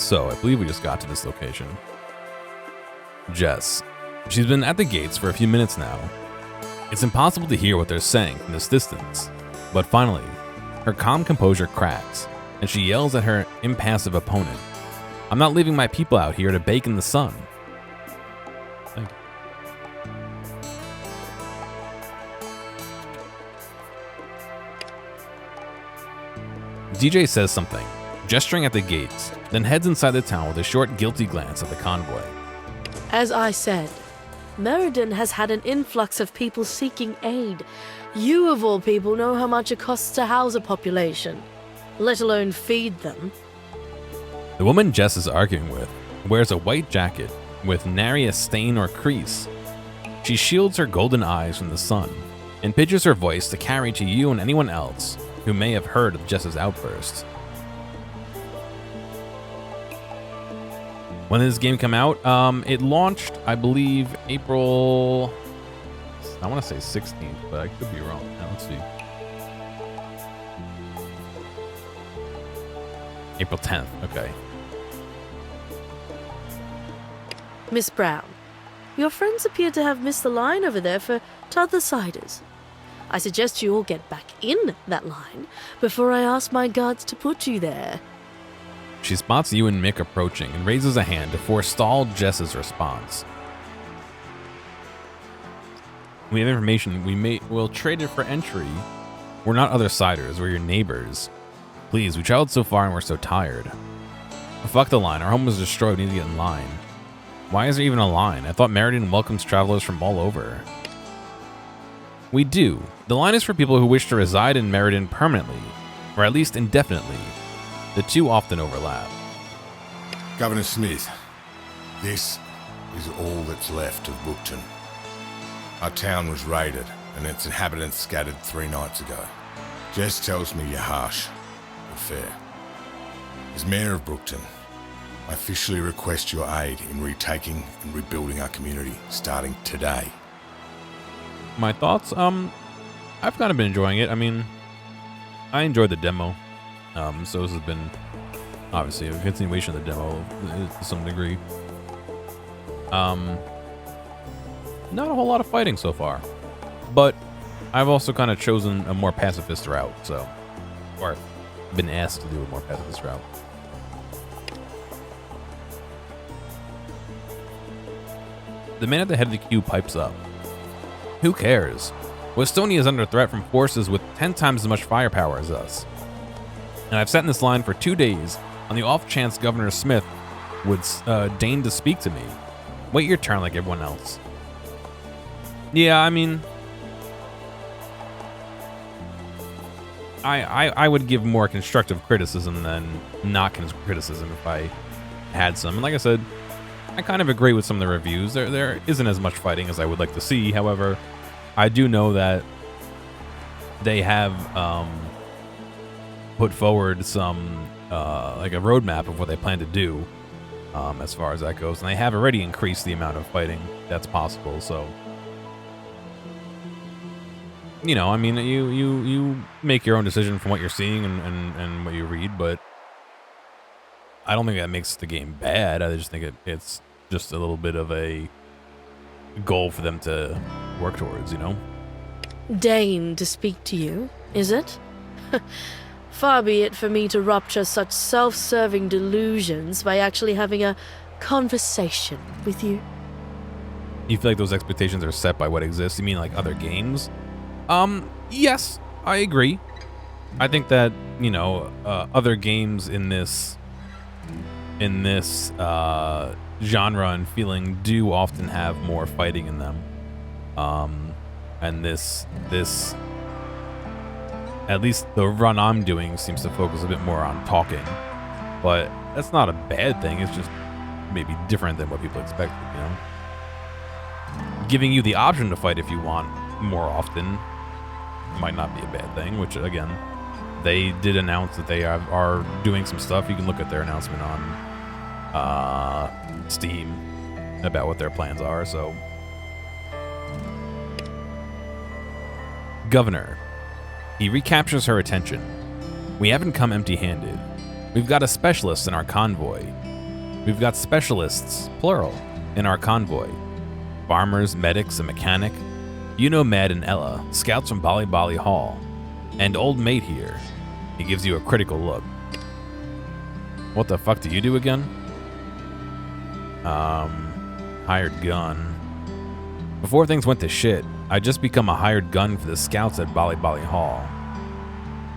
So, I believe we just got to this location. Jess. She's been at the gates for a few minutes now. It's impossible to hear what they're saying from this distance. But finally, her calm composure cracks, and she yells at her impassive opponent. I'm not leaving my people out here to bake in the sun. Thank you. DJ says something, gesturing at the gates, then heads inside the town with a short, guilty glance at the convoy. As I said, Meriden has had an influx of people seeking aid. You, of all people, know how much it costs to house a population, let alone feed them. The woman Jess is arguing with wears a white jacket with nary a stain or crease. She shields her golden eyes from the sun and pitches her voice to carry to you and anyone else who may have heard of Jess's outburst. When did this game come out? It launched, I believe, April... I want to say 16th, but I could be wrong. Now, let's see. April 10th, okay. Miss Brown, your friends appear to have missed the line over there for t'other siders. I suggest you all get back in that line before I ask my guards to put you there. She spots you and Mick approaching and raises a hand to forestall Jess's response. We have information. We'll trade it for entry. We're not other siders. We're your neighbors. Please, we traveled so far and we're so tired. Fuck the line. Our home was destroyed. We need to get in line. Why is there even a line? I thought Meriden welcomes travelers from all over. We do. The line is for people who wish to reside in Meriden permanently, or at least indefinitely. The two often overlap. Governor Smith, this is all that's left of Brookton. Our town was raided and its inhabitants scattered 3 nights ago. Jess tells me you're harsh, but fair. As Mayor of Brookton, I officially request your aid in retaking and rebuilding our community, starting today. My thoughts? I've kind of been enjoying it. I mean, I enjoyed the demo. So this has been, obviously, a continuation of the demo to some degree. Not a whole lot of fighting so far. But I've also kind of chosen a more pacifist route, so... Or been asked to do a more pacifist route. The man at the head of the queue pipes up. Who cares? Westonia is under threat from forces with 10 times as much firepower as us. And I've sat in this line for 2 days on the off chance Governor Smith would deign to speak to me. Wait your turn like everyone else. Yeah, I mean... I would give more constructive criticism than not criticism if I had some. And like I said, I kind of agree with some of the reviews. There isn't as much fighting as I would like to see. However, I do know that they have put forward some like a roadmap of what they plan to do as far as that goes, and they have already increased the amount of fighting that's possible. So, you know, I mean, you make your own decision from what you're seeing and what you read, but I don't think that makes the game bad. I just think it's just a little bit of a goal for them to work towards, you know? Deign to speak to you, is it? Far be it for me to rupture such self-serving delusions by actually having a conversation with you. You feel like those expectations are set by what exists? You mean like other games? Yes, I agree. I think that, you know, other games in this genre and feeling do often have more fighting in them. And this at least the run I'm doing seems to focus a bit more on talking, but that's not a bad thing. It's just maybe different than what people expect, you know? Giving you the option to fight if you want more often might not be a bad thing, which again, they did announce that they are doing some stuff. You can look at their announcement on Steam about what their plans are. So, Governor, he recaptures her attention. We haven't come empty-handed. We've got a specialist in our convoy. We've got specialists, plural, in our convoy. Farmers, medics, a mechanic. You know Med and Ella, scouts from Bali Bali Hall. And old mate here. He gives you a critical look. What the fuck do you do again? Hired gun. Before things went to shit, I'd just become a hired gun for the scouts at Bali Bali Hall.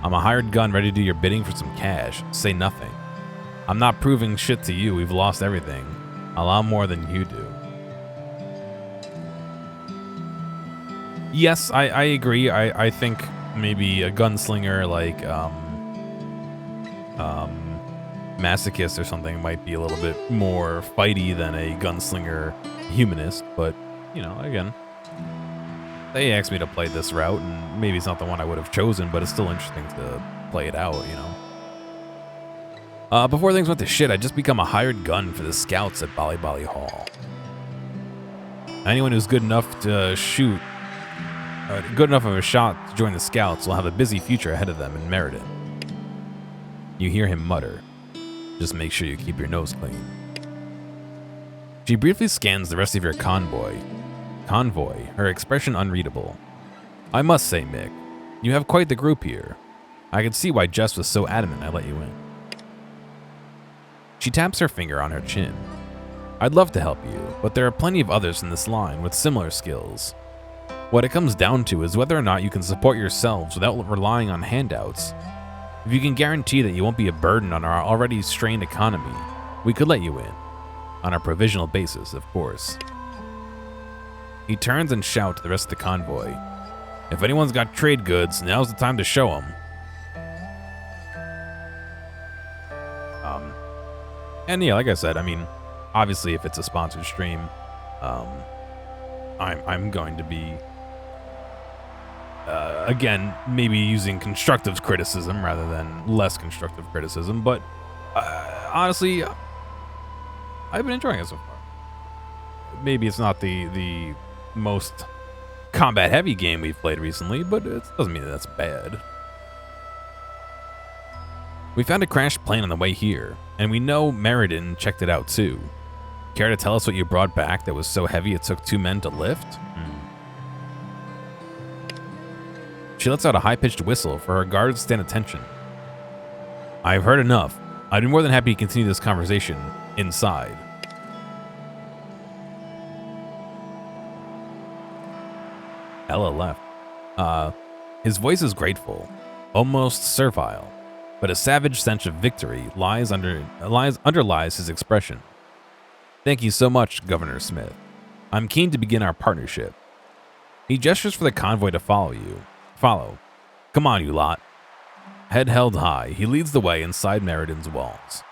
I'm a hired gun ready to do your bidding for some cash. Say nothing. I'm not proving shit to you. We've lost everything. A lot more than you do. Yes, I agree. I think maybe a gunslinger like masochist or something might be a little bit more fighty than a gunslinger humanist, but you know, again, they asked me to play this route, and maybe it's not the one I would have chosen, but it's still interesting to play it out, you know. Before things went to shit, I'd just become a hired gun for the scouts at Bali Bali Hall. Anyone who's good enough to shoot, good enough of a shot to join the scouts will have a busy future ahead of them in Meriden. You hear him mutter, just make sure you keep your nose clean. She briefly scans the rest of your convoy, her expression unreadable. I must say, Mick, you have quite the group here. I can see why Jess was so adamant I let you in. She taps her finger on her chin. I'd love to help you, but there are plenty of others in this line with similar skills. What it comes down to is whether or not you can support yourselves without relying on handouts. If you can guarantee that you won't be a burden on our already strained economy, we could let you in. On a provisional basis, of course. He turns and shouts to the rest of the convoy. If anyone's got trade goods, now's the time to show them. And yeah, like I said, I mean, obviously if it's a sponsored stream, I'm going to be, again, maybe using constructive criticism rather than less constructive criticism, but honestly, I've been enjoying it so far. Maybe it's not the most combat-heavy game we've played recently, but it doesn't mean that's bad. We found a crashed plane on the way here, and we know Meriden checked it out too. Care to tell us what you brought back that was so heavy it took 2 men to lift? She lets out a high-pitched whistle for her guards to stand attention. I've heard enough. I'd be more than happy to continue this conversation inside. Ella left. His voice is grateful, almost servile, but a savage sense of victory underlies his expression. Thank you so much, Governor Smith. I'm keen to begin our partnership. He gestures for the convoy to follow. Come on, you lot. Head held high, he leads the way inside Meriden's walls.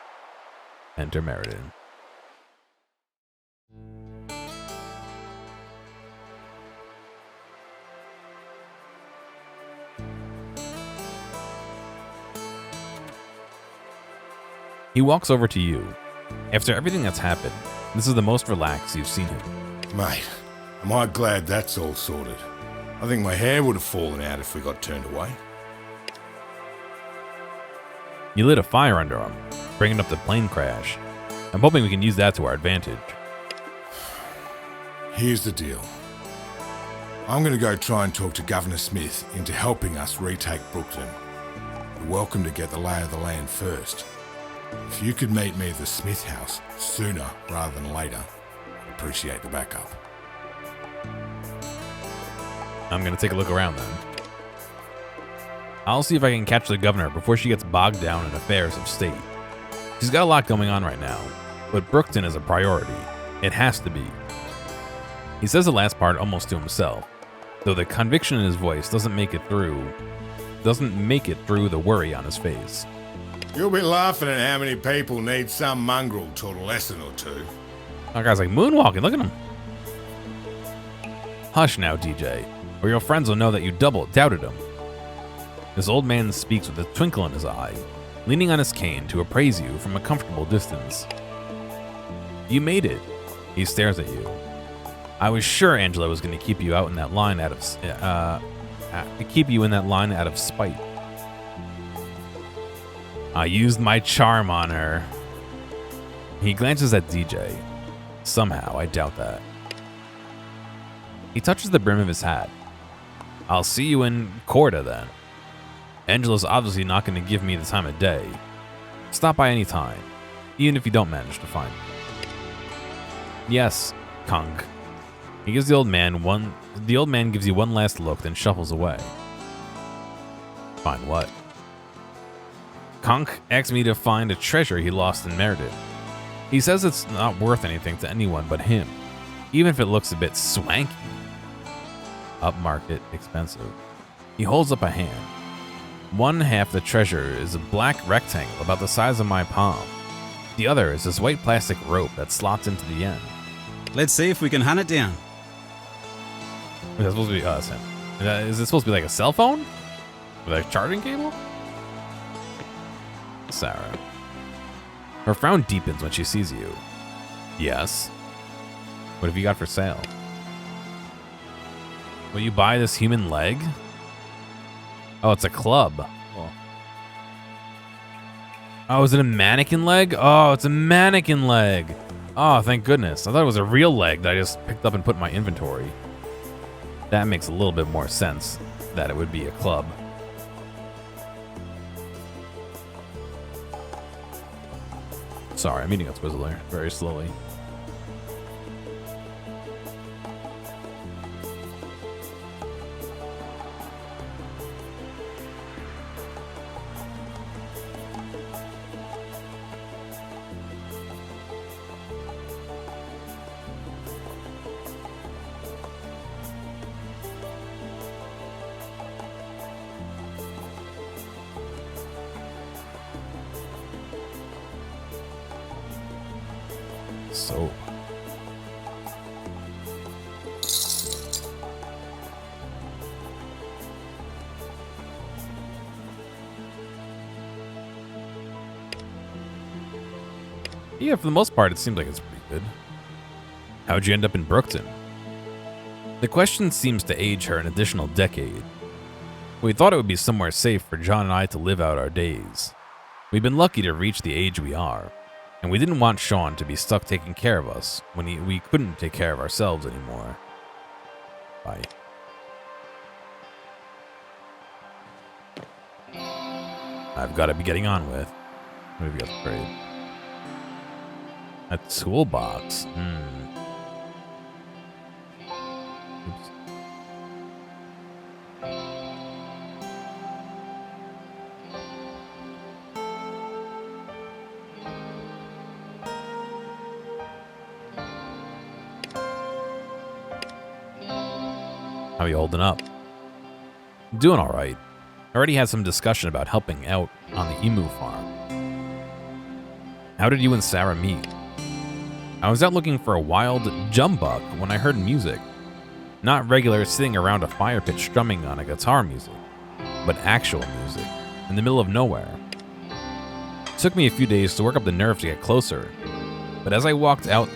Enter Meriden. He walks over to you. After everything that's happened, this is the most relaxed you've seen him. Mate, am I glad that's all sorted? I think my hair would have fallen out if we got turned away. You lit a fire under him, bringing up the plane crash. I'm hoping we can use that to our advantage. Here's the deal. I'm going to go try and talk to Governor Smith into helping us retake Brookton. You're welcome to get the lay of the land first. If you could meet me at the Smith house sooner rather than later, I'd appreciate the backup. I'm going to take a look around then. I'll see if I can catch the governor before she gets bogged down in affairs of state. She's got a lot going on right now, but Brookton is a priority. It has to be. He says the last part almost to himself, though the conviction in his voice doesn't make it through the worry on his face. You'll be laughing at how many people need some mongrel taught a lesson or two. That guy's like moonwalking, look at him. Hush now, DJ, or your friends will know that you doubted him. This old man speaks with a twinkle in his eye, leaning on his cane to appraise you from a comfortable distance. You made it. He stares at you. I was sure Angela was going to keep you in that line out of spite. I used my charm on her. He glances at DJ. Somehow, I doubt that. He touches the brim of his hat. I'll see you in Corda then. Angela's obviously not going to give me the time of day. Stop by any time, even if you don't manage to find me. Yes, Kunk. He gives the old man gives you one last look, then shuffles away. Find what? Kunk asked me to find a treasure he lost in Meriden. He says it's not worth anything to anyone but him, even if it looks a bit swanky. Upmarket, expensive. He holds up a hand. One half the treasure is a black rectangle about the size of my palm. The other is this white plastic rope that slots into the end. Let's see if we can hunt it down. Is that supposed to be Sam? Is it supposed to be like a cell phone? With a charging cable? Sarah. Her frown deepens when she sees you. Yes. What have you got for sale? Will you buy this human leg? Oh, it's a club. Oh, is it a mannequin leg? Oh, it's a mannequin leg. Oh, thank goodness. I thought it was a real leg that I just picked up and put in my inventory. That makes a little bit more sense that it would be a club. Sorry, I'm eating a Twizzler very slowly. So yeah, for the most part, it seems like it's pretty good. How'd you end up in Brookton? The question seems to age her an additional decade. We thought it would be somewhere safe for John and I to live out our days. We've been lucky to reach the age we are, and we didn't want Sean to be stuck taking care of us when we couldn't take care of ourselves anymore. Bye. I've got to be getting on with. What have you got to trade? A toolbox. Oops. How are you holding up? Doing all right. Already had some discussion about helping out on the emu farm. How did you and Sarah meet? I was out looking for a wild jumbuck when I heard music. Not regular sitting around a fire pit strumming on a guitar music, but actual music, in the middle of nowhere. It took me a few days to work up the nerve to get closer, but as I walked out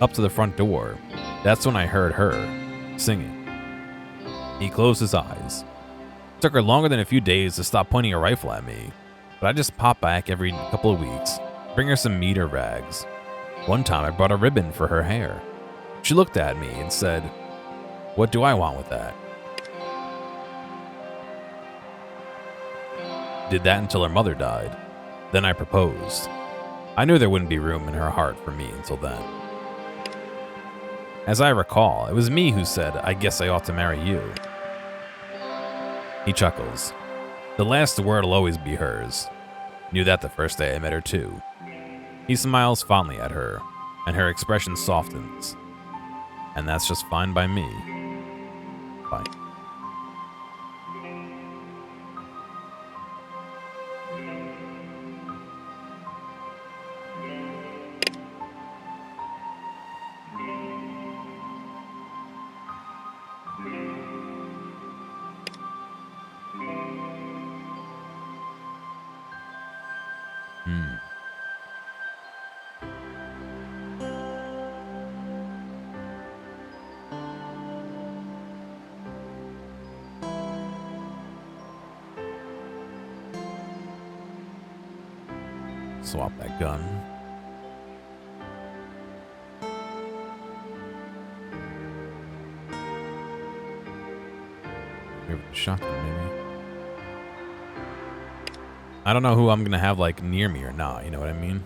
up to the front door, that's when I heard her singing. He closed his eyes. It took her longer than a few days to stop pointing a rifle at me, but I just pop back every couple of weeks, bring her some meat or rags. One time I brought a ribbon for her hair. She looked at me and said, "What do I want with that?" Did that until her mother died. Then I proposed. I knew there wouldn't be room in her heart for me until then. As I recall, it was me who said, "I guess I ought to marry you." He chuckles. The last word will always be hers. Knew that the first day I met her too. He smiles fondly at her, and her expression softens. And that's just fine by me. Bye. Swap that gun. shotgun, maybe. I don't know who I'm gonna have like near me or not, you know what I mean?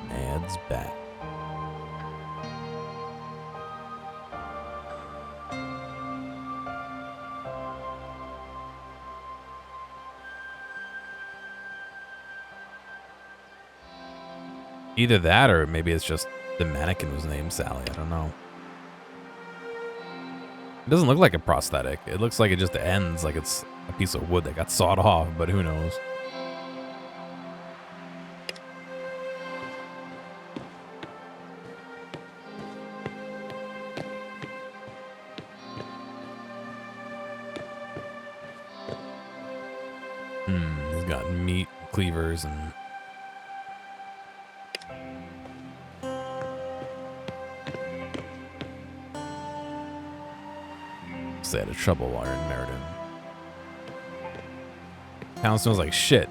Nad's back. Either that or maybe it's just the mannequin was named Sally. I don't know. It doesn't look like a prosthetic. It looks like it just ends like it's a piece of wood that got sawed off, but who knows? He's got meat cleavers and stay out of trouble while you're in Meriden. Town smells like shit.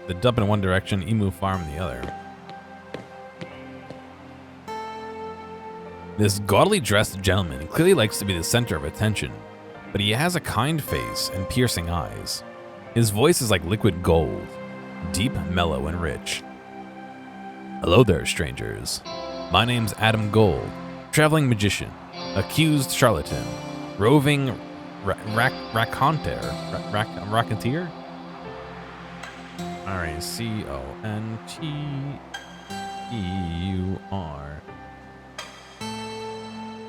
The dump in one direction, Emu Farm in the other. This gaudily dressed gentleman clearly likes to be the center of attention, but he has a kind face and piercing eyes. His voice is like liquid gold, deep, mellow, and rich. Hello there, strangers. My name's Adam Gold, traveling magician, accused charlatan, roving raconteur. R-A-C-O-N-T-E-U-R.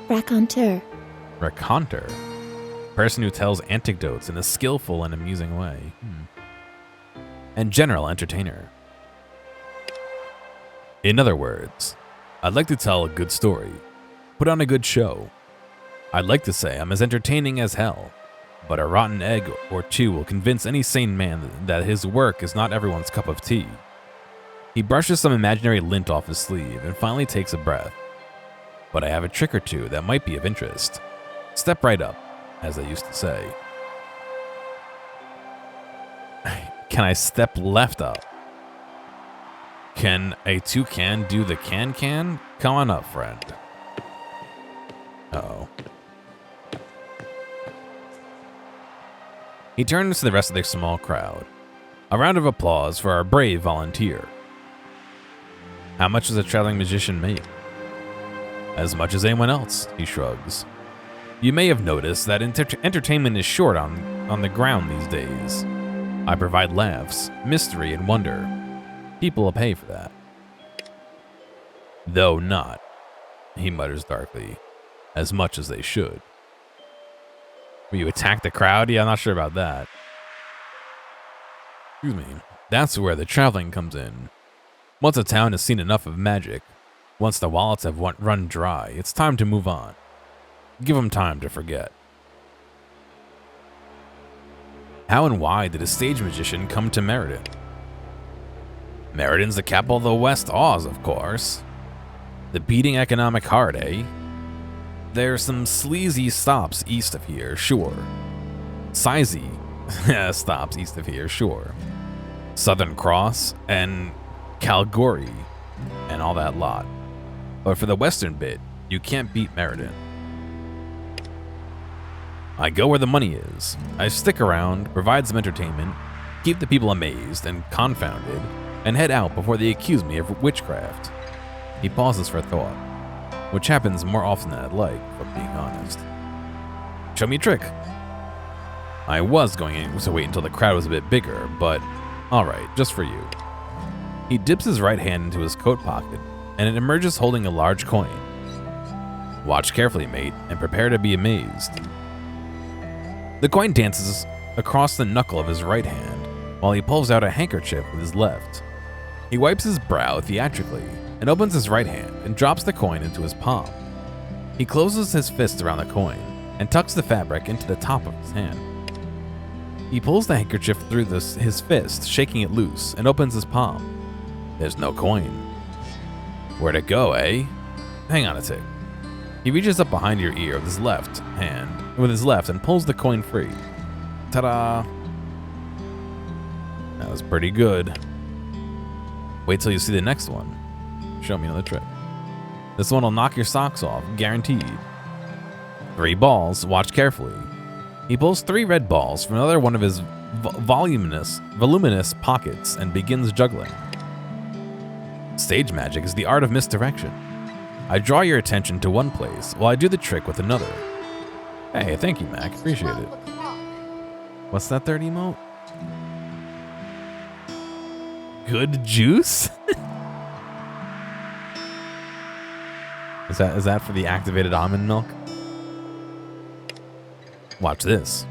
Raconteur. Raconteur. Person who tells anecdotes in a skillful and amusing way. And general entertainer. In other words, I'd like to tell a good story, put on a good show. I'd like to say I'm as entertaining as hell, but a rotten egg or two will convince any sane man that his work is not everyone's cup of tea. He brushes some imaginary lint off his sleeve and finally takes a breath. But I have a trick or two that might be of interest. Step right up, as they used to say. Can I step left up? Can a toucan do the can? Come on up, friend. Uh-oh. He turns to the rest of the small crowd. A round of applause for our brave volunteer. How much does a traveling magician make? As much as anyone else, he shrugs. You may have noticed that entertainment is short on the ground these days. I provide laughs, mystery, and wonder. People will pay for that. Though not, he mutters darkly, as much as they should. Will you attack the crowd? Yeah, I'm not sure about that. Excuse me. That's where the traveling comes in. Once a town has seen enough of magic, once the wallets have run dry, it's time to move on. Give them time to forget. How and why did a stage magician come to Meriden? Meriden's the capital of the West Oz, of course. The beating economic heart, eh? There's some sleazy stops east of here, sure. Sizey stops east of here, sure. Southern Cross and Calgary and all that lot. But for the western bit, you can't beat Meriden. I go where the money is. I stick around, provide some entertainment, keep the people amazed and confounded, and head out before they accuse me of witchcraft. He pauses for thought, which happens more often than I'd like, if I'm being honest. Show me a trick. I was going to wait until the crowd was a bit bigger, but alright, just for you. He dips his right hand into his coat pocket, and it emerges holding a large coin. Watch carefully, mate, and prepare to be amazed. The coin dances across the knuckle of his right hand, while he pulls out a handkerchief with his left. He wipes his brow theatrically, and opens his right hand and drops the coin into his palm. He closes his fist around the coin, and tucks the fabric into the top of his hand. He pulls the handkerchief through his fist, shaking it loose, and opens his palm. There's no coin. Where'd it go, eh? Hang on a tick. He reaches up behind your ear with his left and pulls the coin free. Ta-da! That was pretty good. Wait till you see the next one. Show me another trick. This one will knock your socks off, guaranteed. 3 balls, watch carefully. He pulls 3 red balls from another one of his voluminous pockets and begins juggling. Stage magic is the art of misdirection. I draw your attention to one place while I do the trick with another. Hey, thank you, Mac. Appreciate it. What's that third emote? Good juice? Is that for the activated almond milk? Watch this.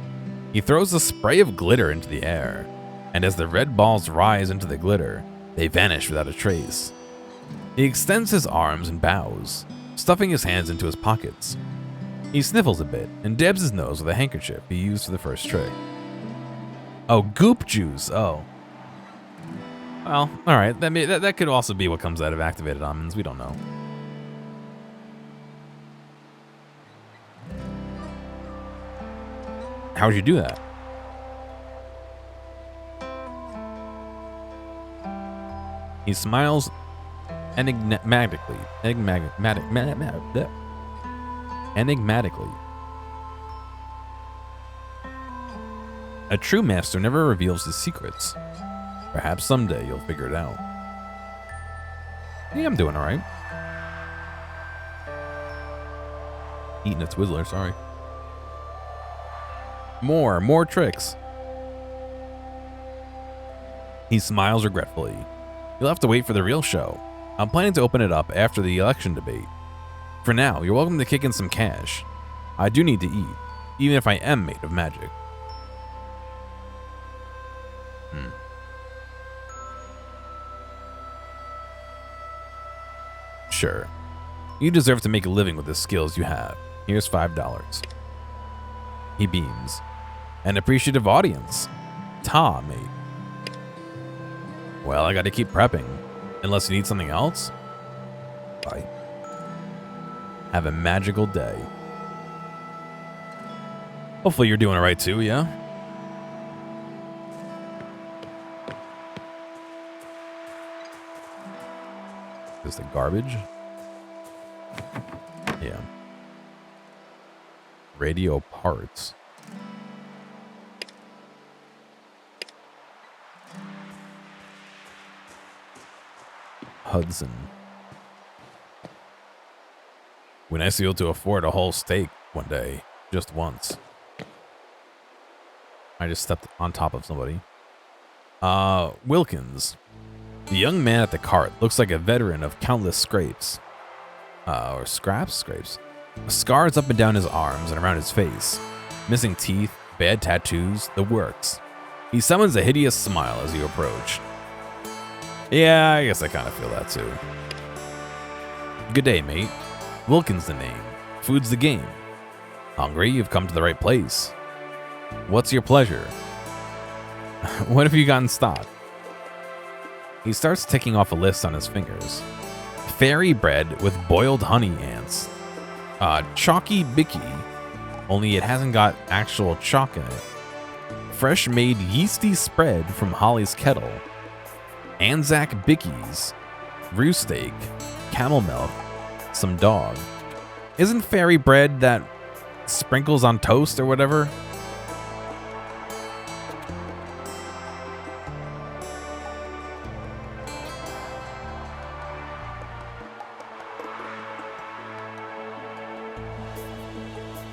He throws a spray of glitter into the air, and as the red balls rise into the glitter, they vanish without a trace. He extends his arms and bows, stuffing his hands into his pockets. He sniffles a bit and dabs his nose with a handkerchief he used for the first trick. Oh, goop juice. Oh. Well, all right. That could also be what comes out of activated almonds. We don't know. How would you do that? He smiles enigmatically. A true master never reveals his secrets. Perhaps someday you'll figure it out. Yeah, I'm doing all right. Eating a Twizzler, sorry. More tricks. He smiles regretfully. You'll have to wait for the real show. I'm planning to open it up after the election debate. For now, you're welcome to kick in some cash. I do need to eat, even if I am made of magic. Sure. You deserve to make a living with the skills you have. Here's $5. He beams. An appreciative audience. Ta, mate. Well, I gotta keep prepping. Unless you need something else? Bye. Have a magical day. Hopefully you're doing alright too, yeah? Is the garbage? Yeah. Radio parts. Hudson. When I be able to afford a whole steak one day, just once. I just stepped on top of somebody. Wilkins. The young man at the cart looks like a veteran of countless scrapes. Or scrapes? Scars up and down his arms and around his face. Missing teeth, bad tattoos, the works. He summons a hideous smile as you approach. Yeah, I guess I kind of feel that too. Good day, mate. Wilkins the name. Food's the game. Hungry? You've come to the right place. What's your pleasure? What have you got in stock? He starts ticking off a list on his fingers. Fairy bread with boiled honey ants. Chalky bicky, only it hasn't got actual chalk in it. Fresh made yeasty spread from Holly's kettle. Anzac bickies. Roo steak. Camel milk. Some dog. Isn't fairy bread that sprinkles on toast or whatever?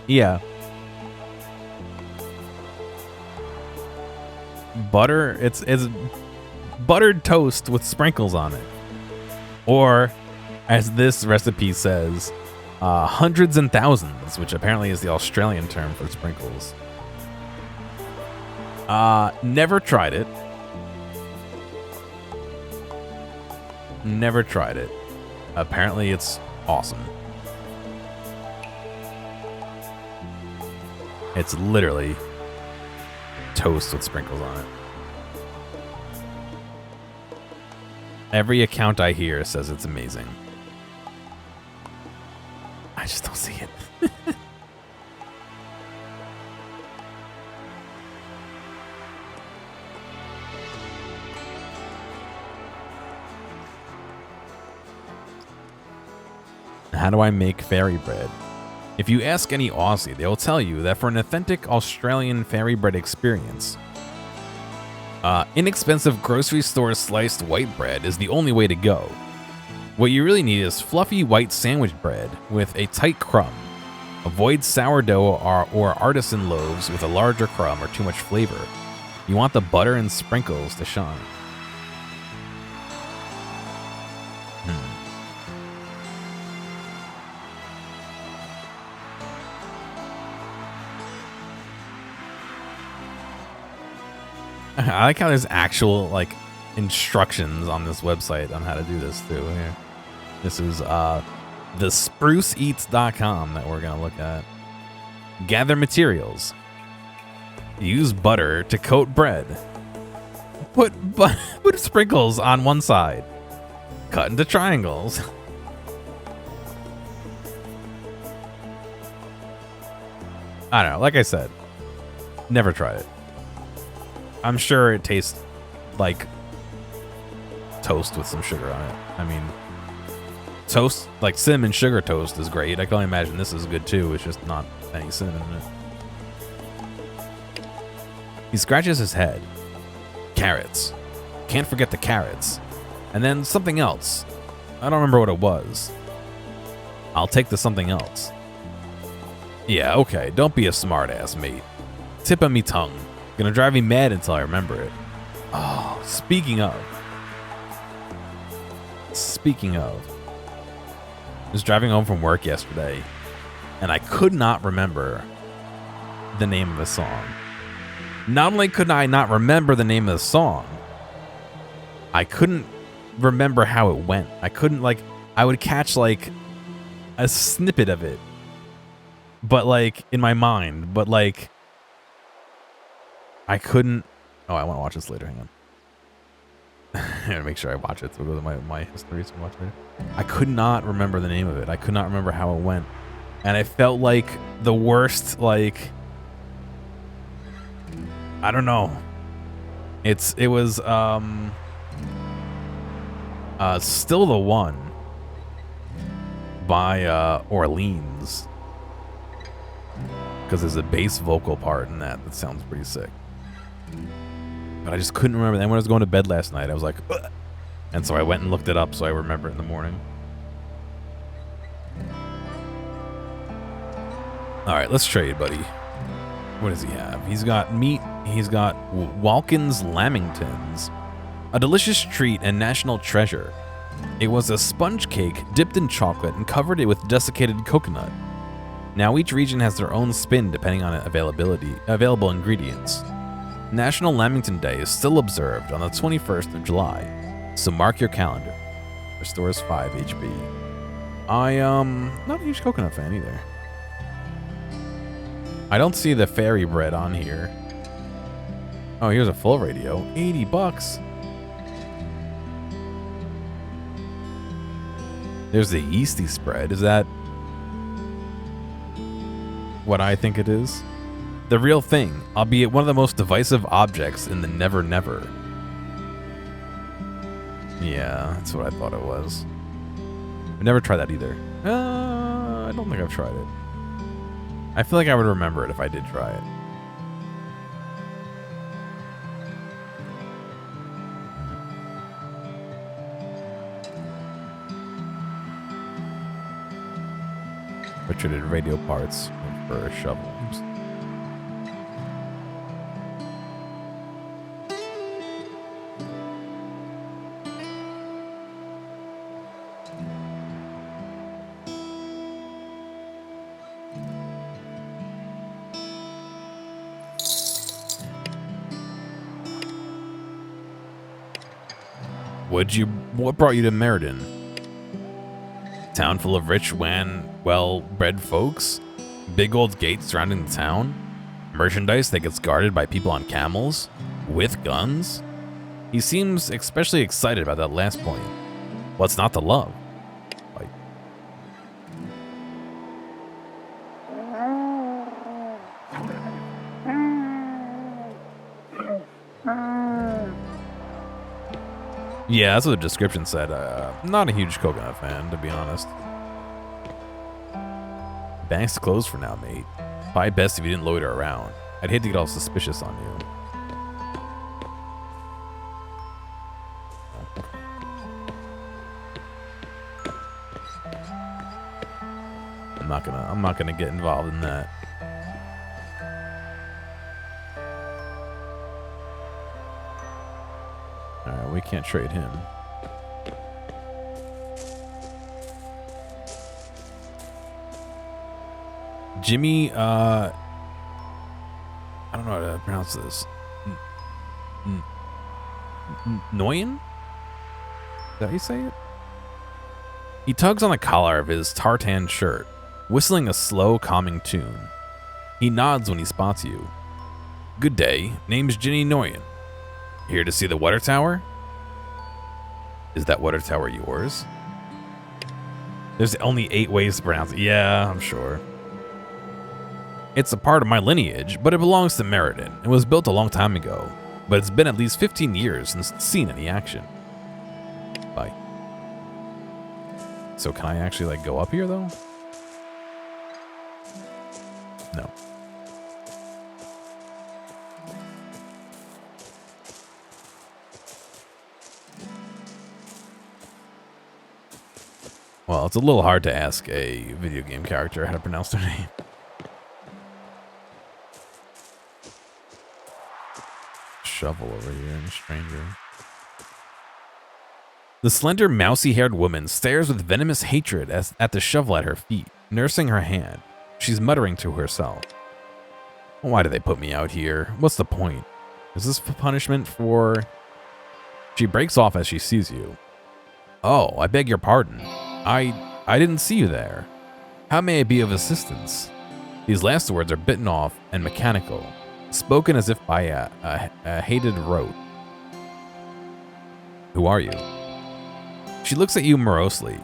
Yeah. Butter, it's buttered toast with sprinkles on it. Or, as this recipe says, hundreds and thousands, which apparently is the Australian term for sprinkles. Never tried it. Never tried it. Apparently it's awesome. It's literally toast with sprinkles on it. Every account I hear says it's amazing. I just don't see it. How do I make fairy bread? If you ask any Aussie, they will tell you that for an authentic Australian fairy bread experience, inexpensive grocery store sliced white bread is the only way to go. What you really need is fluffy white sandwich bread with a tight crumb. Avoid sourdough or artisan loaves with a larger crumb or too much flavor. You want the butter and sprinkles to shine. I like how there's actual like instructions on this website on how to do this too. Here, this is thespruceeats.com that we're gonna look at. Gather materials. Use butter to coat bread. Put sprinkles on one side. Cut into triangles. I don't know. Like I said, never tried it. I'm sure it tastes like toast with some sugar on it. I mean, toast, like cinnamon sugar toast is great. I can only imagine this is good too. It's just not any cinnamon in it. He scratches his head. Carrots. Can't forget the carrots. And then something else. I don't remember what it was. I'll take the something else. Yeah, okay. Don't be a smartass, mate. Tip of me tongue. Gonna drive me mad until I remember it. Oh, speaking of. I was driving home from work yesterday, and I could not remember the name of the song. Not only could I not remember the name of the song, I couldn't remember how it went. I couldn't, like, I would catch, like, a snippet of it, but, like, in my mind, but, like, I couldn't. Oh, I want to watch this later. Hang on. I gotta make sure I watch it. So go to my history to watch it. I could not remember the name of it. I could not remember how it went, and I felt like the worst. Like, I don't know. It was Still the One by Orleans, because there's a bass vocal part in that sounds pretty sick. But I just couldn't remember. Then when I was going to bed last night, I was like, ugh. And so I went and looked it up so I remember it in the morning. All right, let's trade, buddy. What does he have? He's got meat. He's got Walken's Lamingtons, a delicious treat and national treasure. It was a sponge cake dipped in chocolate and covered it with desiccated coconut. Now each region has their own spin depending on available ingredients. National Lamington Day is still observed on the 21st of July, so mark your calendar. Restores 5 HP. Not a huge coconut fan either. I don't see the fairy bread on here. Oh, here's a full radio. $80. There's the yeasty spread. Is that what I think it is? The real thing, albeit one of the most divisive objects in the Never Never. Yeah, that's what I thought it was. I've never tried that either. I don't think I've tried it. I feel like I would remember it if I did try it. I traded radio parts for a shovel. What brought you to Meriden? Town full of rich, well-bred folks? Big old gates surrounding the town? Merchandise that gets guarded by people on camels? With guns? He seems especially excited about that last point. What's not to love? Like, Yeah, that's what the description said. Not a huge coconut fan, to be honest. Bank's closed for now, mate. Probably best if you didn't loiter around. I'd hate to get all suspicious on you. I'm not gonna get involved in that. Alright, we can't trade him. Jimmy, I don't know how to pronounce this. Nguyen? Is that how you say it? He tugs on the collar of his tartan shirt, whistling a slow, calming tune. He nods when he spots you. Good day, name's Ginny Nguyen. Here to see the water tower? Is that water tower yours? There's only 8 ways to pronounce it. Yeah, I'm sure. It's a part of my lineage, but it belongs to Meriden. It was built a long time ago, but it's been at least 15 years since it's seen any action. Bye. So can I actually, like, go up here, though? No. Well, it's a little hard to ask a video game character how to pronounce their name. Shovel over here and a stranger. The slender, mousy-haired woman stares with venomous hatred at the shovel at her feet, nursing her hand. She's muttering to herself. Why do they put me out here? What's the point? Is this punishment for... She breaks off as she sees you. Oh, I beg your pardon. I didn't see you there. How may I be of assistance? These last words are bitten off and mechanical, spoken as if by a hated rote. Who are you? She looks at you morosely.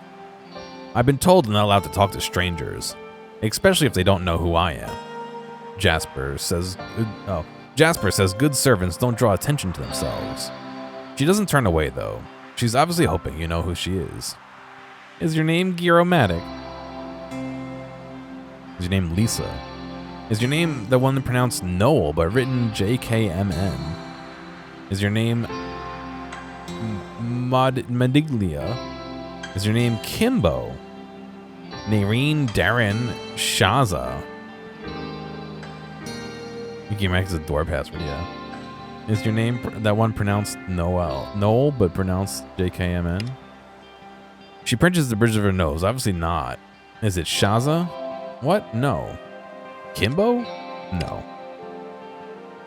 I've been told I'm not allowed to talk to strangers, especially if they don't know who I am. Jasper says good servants don't draw attention to themselves. She doesn't turn away, though. She's obviously hoping you know who she is. Is your name Giromatic? Is your name Lisa? Is your name the one pronounced Noel but written JKMN? Is your name Madiglia? Is your name Kimbo? Nareen Darren Shaza? You can make a door password, yeah. Is your name that one pronounced Noel but pronounced JKMN? She pinches the bridge of her nose. Obviously not. Is it Shaza? What? No. Kimbo? No.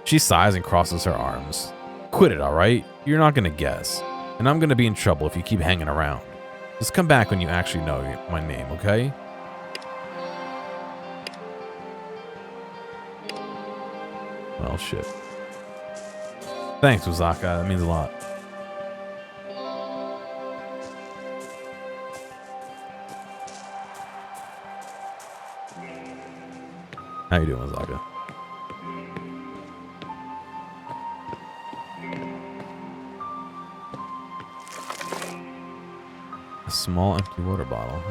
She sighs and crosses her arms. Quit it, all right? You're not going to guess. And I'm going to be in trouble if you keep hanging around. Just come back when you actually know my name, okay? Well, shit. Thanks, Uzaka. That means a lot. How you doing, Uzaka? A small empty water bottle.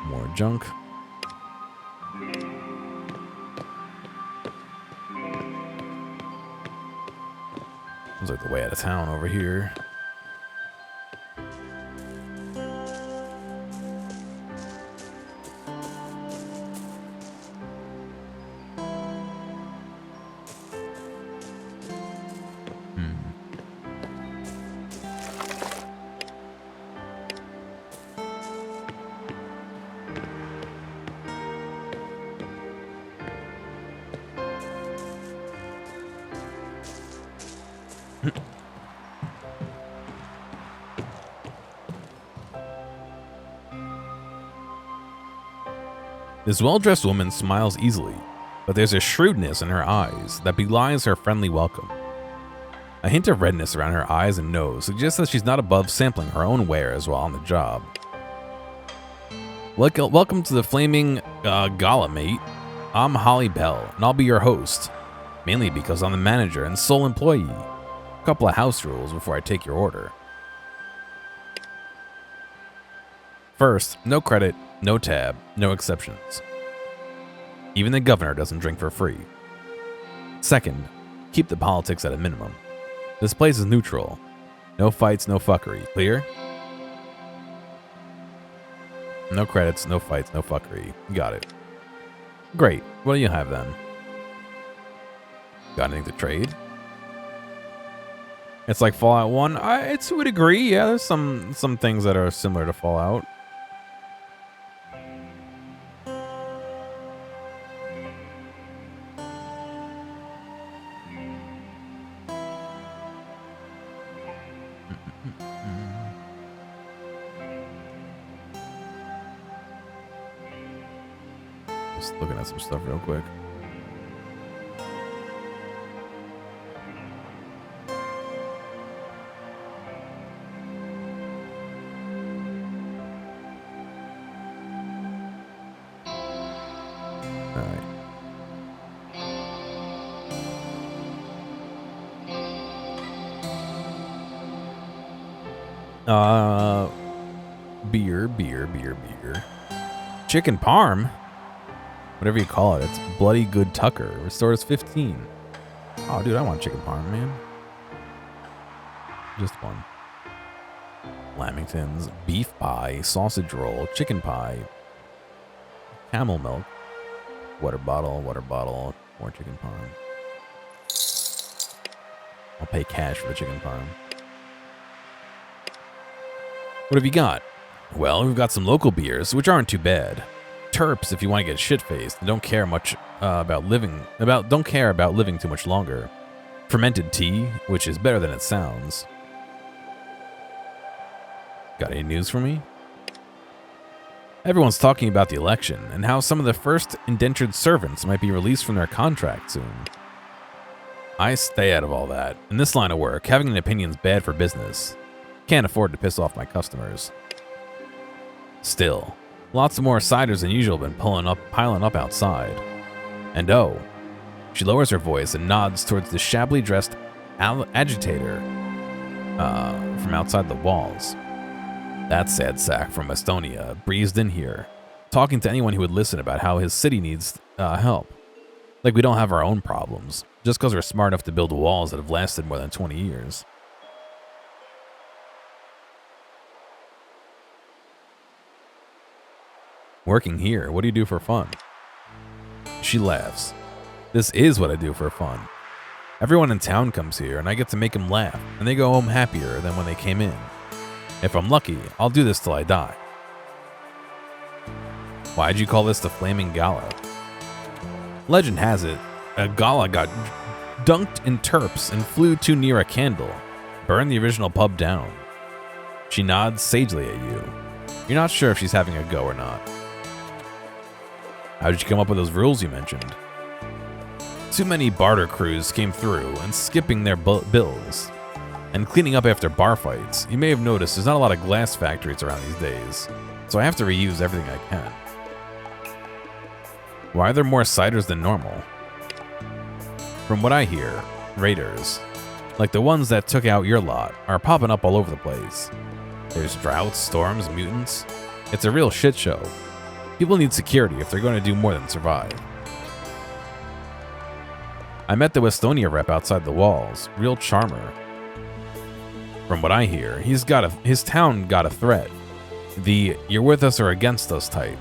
More junk. Looks like the way out of town over here. This well-dressed woman smiles easily, but there's a shrewdness in her eyes that belies her friendly welcome. A hint of redness around her eyes and nose suggests that she's not above sampling her own wares while on the job. Welcome to the Flaming Gala, mate. I'm Holly Bell, and I'll be your host, mainly because I'm the manager and sole employee. A couple of house rules before I take your order. First, no credit, no tab, no exceptions. Even the governor doesn't drink for free. Second, keep the politics at a minimum. This place is neutral. No fights, no fuckery. Clear? No credits, no fights, no fuckery. Got it. Great. What do you have then? Got anything to trade? It's like Fallout 1. To a degree, yeah. There's some things that are similar to Fallout. Just looking at some stuff real quick. Beer. Chicken parm? Whatever you call it. It's Bloody Good Tucker. Restores 15. Oh, dude, I want chicken parm, man. Just one. Lamingtons, beef pie, sausage roll, chicken pie, camel milk, water bottle, more chicken parm. I'll pay cash for the chicken parm. What have you got? Well, we've got some local beers, which aren't too bad. Terps, if you want to get shit-faced and don't care about living too much longer. Fermented tea, which is better than it sounds. Got any news for me? Everyone's talking about the election and how some of the first indentured servants might be released from their contract soon. I stay out of all that. In this line of work, having an opinion's bad for business. Can't afford to piss off my customers. Still, lots more ciders than usual have been piling up outside. And oh, she lowers her voice and nods towards the shabbily dressed agitator from outside the walls. That sad sack from Estonia breezed in here, talking to anyone who would listen about how his city needs help. Like we don't have our own problems, just because we're smart enough to build walls that have lasted more than 20 years. Working here, what do you do for fun? She laughs. This is what I do for fun. Everyone in town comes here and I get to make them laugh, and they go home happier than when they came in. If I'm lucky, I'll do this till I die. Why'd you call this the Flaming Gala? Legend has it, a gala got dunked in terps and flew too near a candle, burned the original pub down. She nods sagely at you. You're not sure if she's having a go or not. How did you come up with those rules you mentioned? Too many barter crews came through and skipping their bills and cleaning up after bar fights. You may have noticed there's not a lot of glass factories around these days, so I have to reuse everything I can. Why are there more ciders than normal? From what I hear, raiders, like the ones that took out your lot, are popping up all over the place. There's droughts, storms, mutants. It's a real shit show. People need security if they're going to do more than survive. I met the Westonia rep outside the walls. Real charmer. From what I hear, his town got a threat. The "you're with us or against us" type.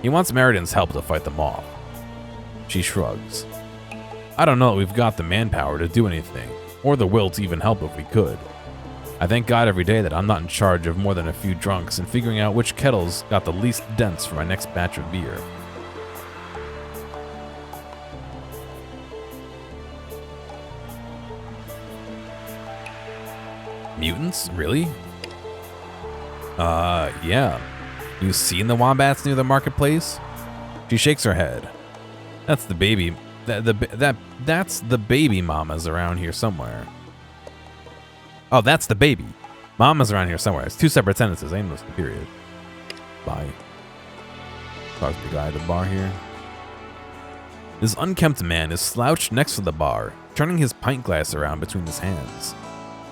He wants Meriden help to fight them off. She shrugs. I don't know that we've got the manpower to do anything, or the will to even help if we could. I thank God every day that I'm not in charge of more than a few drunks and figuring out which kettles got the least dents for my next batch of beer. Mutants? Really? Yeah. You seen the wombats near the marketplace? She shakes her head. That's the baby. That's the baby mamas around here somewhere. Oh, that's the baby. Mama's around here somewhere. It's two separate sentences. Aimless, period. Bye. Talk to the guy at the bar here. This unkempt man is slouched next to the bar, turning his pint glass around between his hands.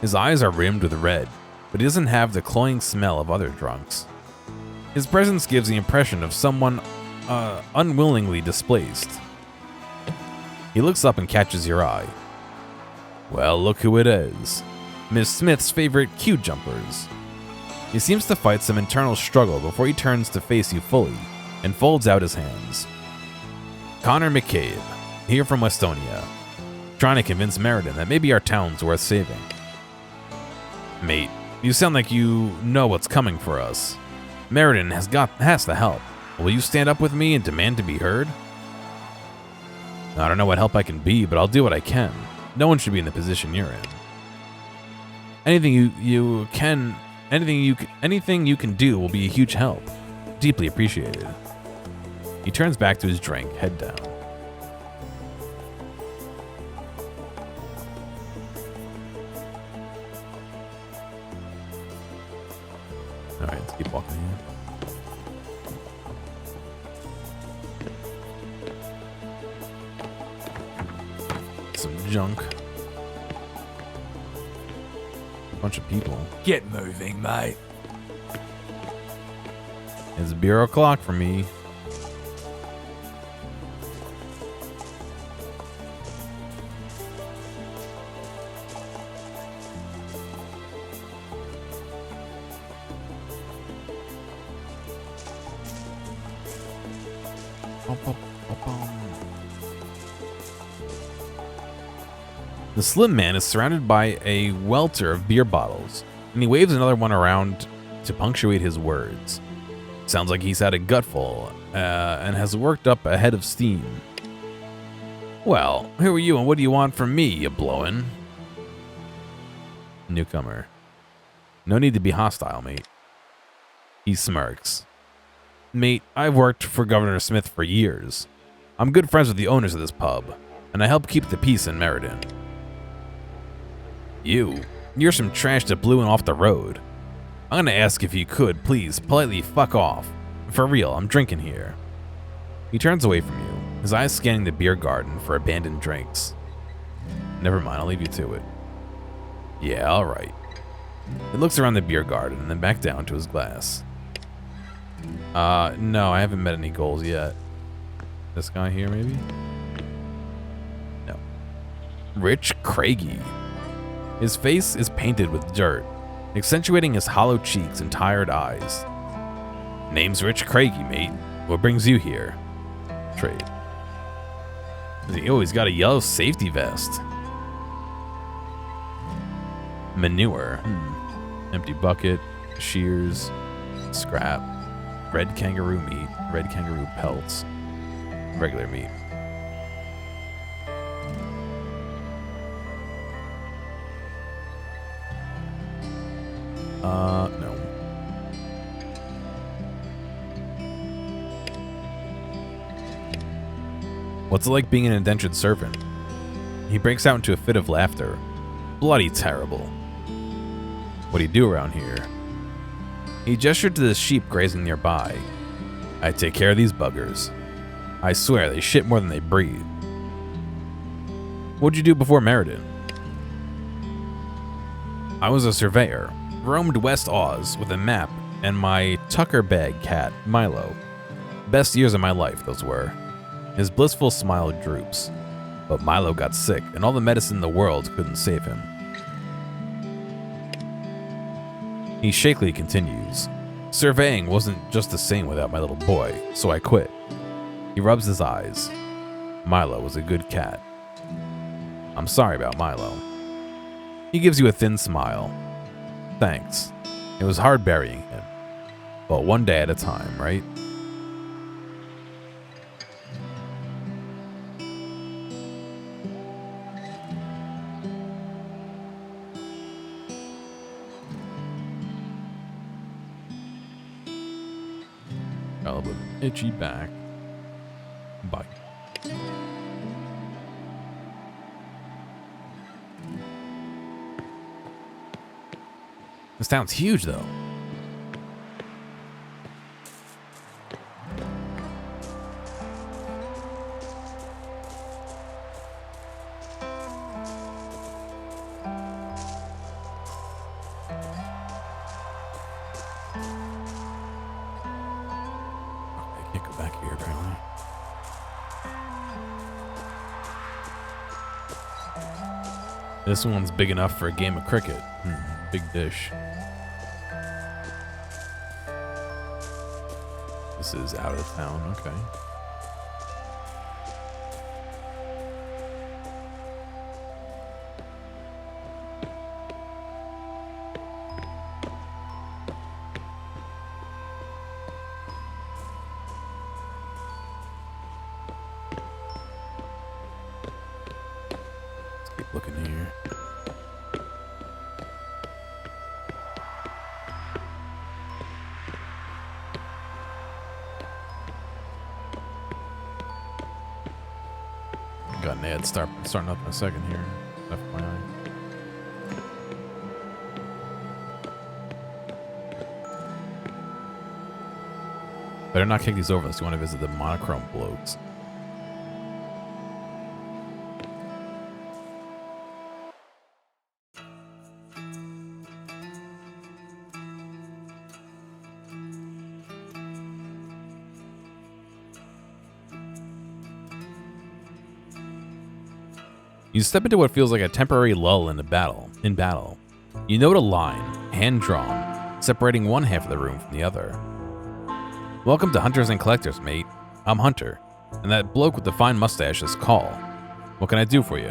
His eyes are rimmed with red, but he doesn't have the cloying smell of other drunks. His presence gives the impression of someone unwillingly displaced. He looks up and catches your eye. Well, look who it is. Miss Smith's favorite queue jumpers. He seems to fight some internal struggle before he turns to face you fully and folds out his hands. Connor McCabe, here from Westonia, trying to convince Meriden that maybe our town's worth saving. Mate, you sound like you know what's coming for us. Meriden has to help. Will you stand up with me and demand to be heard? I don't know what help I can be, but I'll do what I can. No one should be in the position you're in. Anything you can do will be a huge help. Deeply appreciated. He turns back to his drink, head down. Alright, let's keep walking here. Some junk. A bunch of people. Get moving, mate. It's beer o'clock for me. The slim man is surrounded by a welter of beer bottles, and he waves another one around to punctuate his words. Sounds like he's had a gutful and has worked up a head of steam. Well, who are you and what do you want from me, you blowin'? Newcomer. No need to be hostile, mate. He smirks. Mate, I've worked for Governor Smith for years. I'm good friends with the owners of this pub, and I help keep the peace in Meriden. You're some trash that blew in off the road. I'm gonna ask if you could, please, politely fuck off. For real, I'm drinking here. He turns away from you, his eyes scanning the beer garden for abandoned drinks. Never mind, I'll leave you to it. Yeah, alright. He looks around the beer garden and then back down to his glass. No, I haven't met any goals yet. This guy here, maybe? No. Rich Craigie. His face is painted with dirt, accentuating his hollow cheeks and tired eyes. Name's Rich Craigie, mate. What brings you here? Trade. Oh, he's got a yellow safety vest. Manure. Empty bucket, shears, scrap, red kangaroo meat, red kangaroo pelts, regular meat. No. What's it like being an indentured servant? He breaks out into a fit of laughter. Bloody terrible. What do you do around here? He gestured to the sheep grazing nearby. I take care of these buggers. I swear they shit more than they breathe. What'd you do before Meriden? I was a surveyor. Roamed West Oz with a map and my Tucker bag cat, Milo. Best years of my life, those were. His blissful smile droops. But Milo got sick, and all the medicine in the world couldn't save him. He shakily continues. Surveying wasn't just the same without my little boy, so I quit. He rubs his eyes. Milo was a good cat. I'm sorry about Milo. He gives you a thin smile. Thanks. It was hard burying him. But one day at a time, right? Got a little bit of an itchy back. Bye. This town's huge, though. back here, apparently. This one's big enough for a game of cricket. Big dish. This is out of town, okay. Let's keep looking here. Got an ad starting up in a second here. FYI. Better not kick these over unless you want to visit the monochrome blokes. You step into what feels like a temporary lull in battle. You note a line, hand-drawn, separating one half of the room from the other. Welcome to Hunters and Collectors, mate. I'm Hunter, and that bloke with the fine mustache is Call. What can I do for you?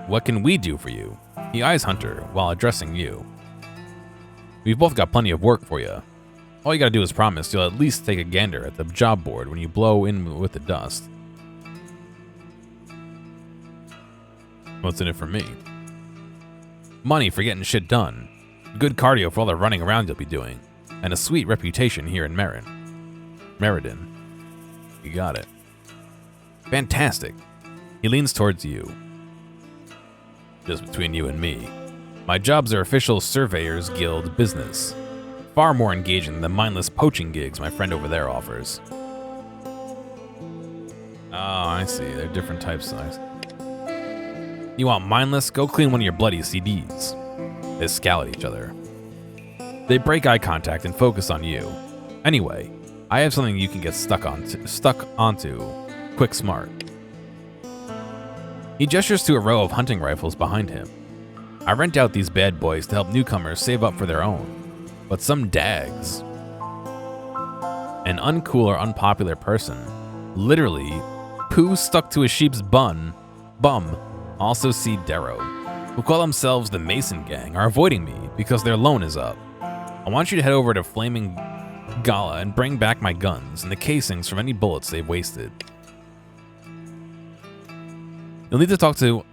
What can we do for you? He eyes Hunter while addressing you. We've both got plenty of work for you. All you gotta do is promise you'll at least take a gander at the job board when you blow in with the dust. What's in it for me? Money for getting shit done. Good cardio for all the running around you'll be doing. And a sweet reputation here in Meriden. You got it. Fantastic. He leans towards you. Just between you and me. My job's are official Surveyors Guild business. Far more engaging than the mindless poaching gigs my friend over there offers. Oh, I see. They're different types. You want mindless? Go clean one of your bloody CDs. They scowl at each other. They break eye contact and focus on you. Anyway, I have something you can get stuck onto. Quick smart. He gestures to a row of hunting rifles behind him. I rent out these bad boys to help newcomers save up for their own. But some dags, an uncool or unpopular person, literally poo stuck to a sheep's bum, also see Darrow, who call themselves the Mason Gang, are avoiding me because their loan is up. I want you to head over to Flaming Gala and bring back my guns and the casings from any bullets they've wasted. You'll need to talk to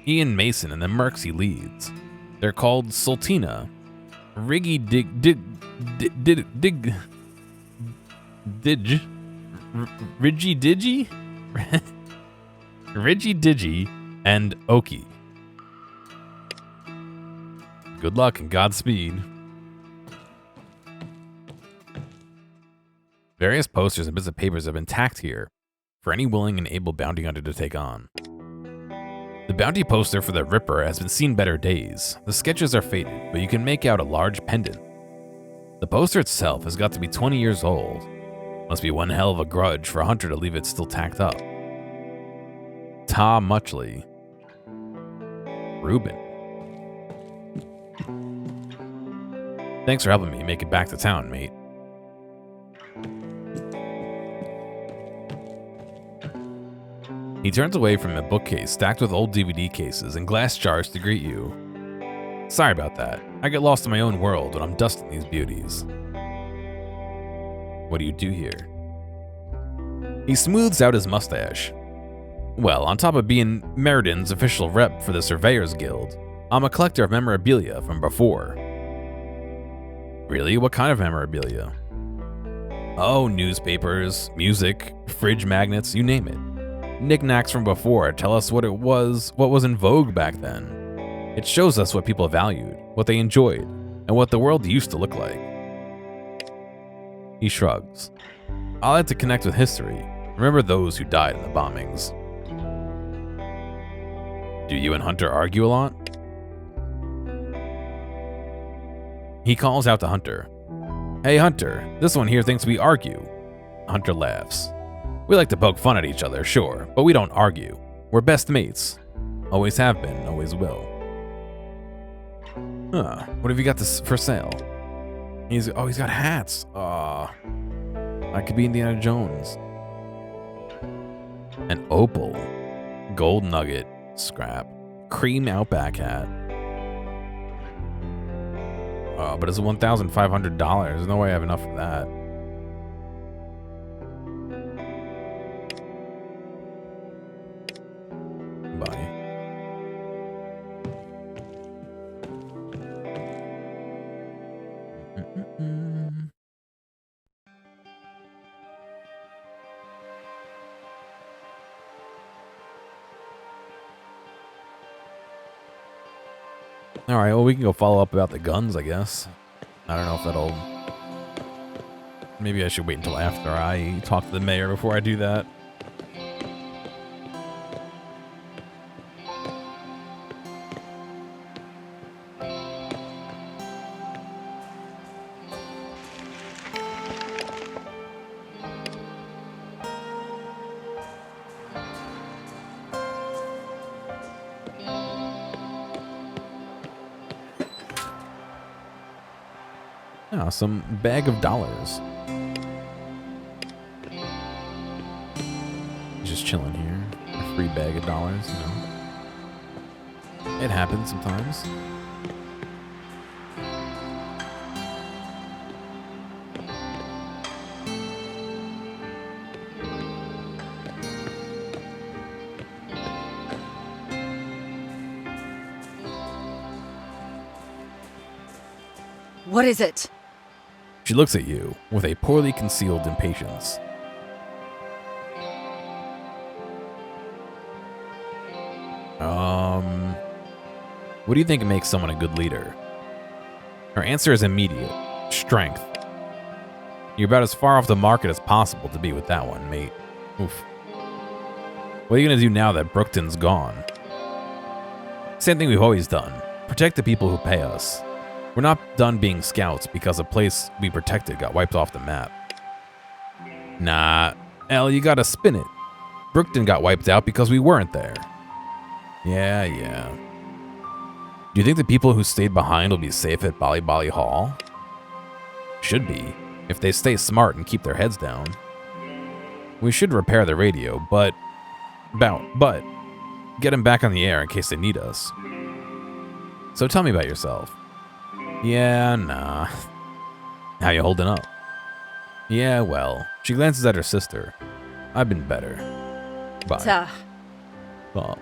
Ian Mason and the mercs he leads. They're called Sultina, Riggy Digi, and Oki. Good luck and Godspeed. Various posters and bits of papers have been tacked here for any willing and able bounty hunter to take on. The bounty poster for the Ripper has been seen better days. The sketches are faded, but you can make out a large pendant. The poster itself has got to be 20 years old. Must be one hell of a grudge for a hunter to leave it still tacked up. Ta Muchley. Reuben. Thanks for helping me make it back to town, mate. He turns away from a bookcase stacked with old DVD cases and glass jars to greet you. Sorry about that. I get lost in my own world when I'm dusting these beauties. What do you do here? He smooths out his mustache. Well, on top of being Meriden's official rep for the Surveyors Guild, I'm a collector of memorabilia from before. Really? What kind of memorabilia? Oh, newspapers, music, fridge magnets, you name it. Knickknacks from before tell us what was in vogue back then. It shows us what people valued, what they enjoyed, and what the world used to look like. He shrugs. I like to connect with history. Remember those who died in the bombings. Do you and Hunter argue a lot? He calls out to Hunter. Hey, Hunter, this one here thinks we argue. Hunter laughs. We like to poke fun at each other, sure, but we don't argue. We're best mates. Always have been, always will. Huh, what have you got for sale? He's got hats. I could be Indiana Jones. An opal. Gold nugget. Scrap. Cream Outback hat. But it's $1,500. There's no way I have enough for that. Bye. All right, well, we can go follow up about the guns, I guess. I don't know if that'll... Maybe I should wait until after I talk to the mayor before I do that. Ah, some bag of dollars. Just chilling here. A free bag of dollars, you know. It happens sometimes. What is it? She looks at you with a poorly concealed impatience. What do you think makes someone a good leader? Her answer is immediate. Strength. You're about as far off the market as possible to be with that one, mate. Oof. What are you gonna do now that Brookton's gone? Same thing we've always done. Protect the people who pay us. We're not done being scouts because a place we protected got wiped off the map. Nah, Elle, you gotta spin it. Brookton got wiped out because we weren't there. Yeah. Do you think the people who stayed behind will be safe at Bali Bali Hall? Should be, if they stay smart and keep their heads down. We should repair the radio, but get them back on the air in case they need us. So tell me about yourself. Yeah, nah. How you holding up? Yeah, well, she glances at her sister. I've been better. Bye. Bye.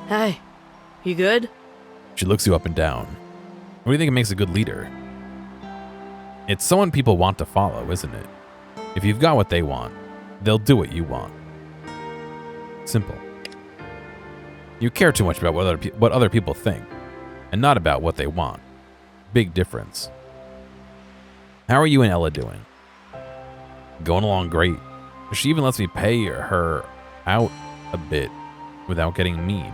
Hey, you good? She looks you up and down. What do you think makes a good leader? It's someone people want to follow, isn't it? If you've got what they want, they'll do what you want. Simple. You care too much about what other people think, and not about what they want. Big difference. How are you and Ella doing? Going along great. She even lets me pay her out a bit without getting mean.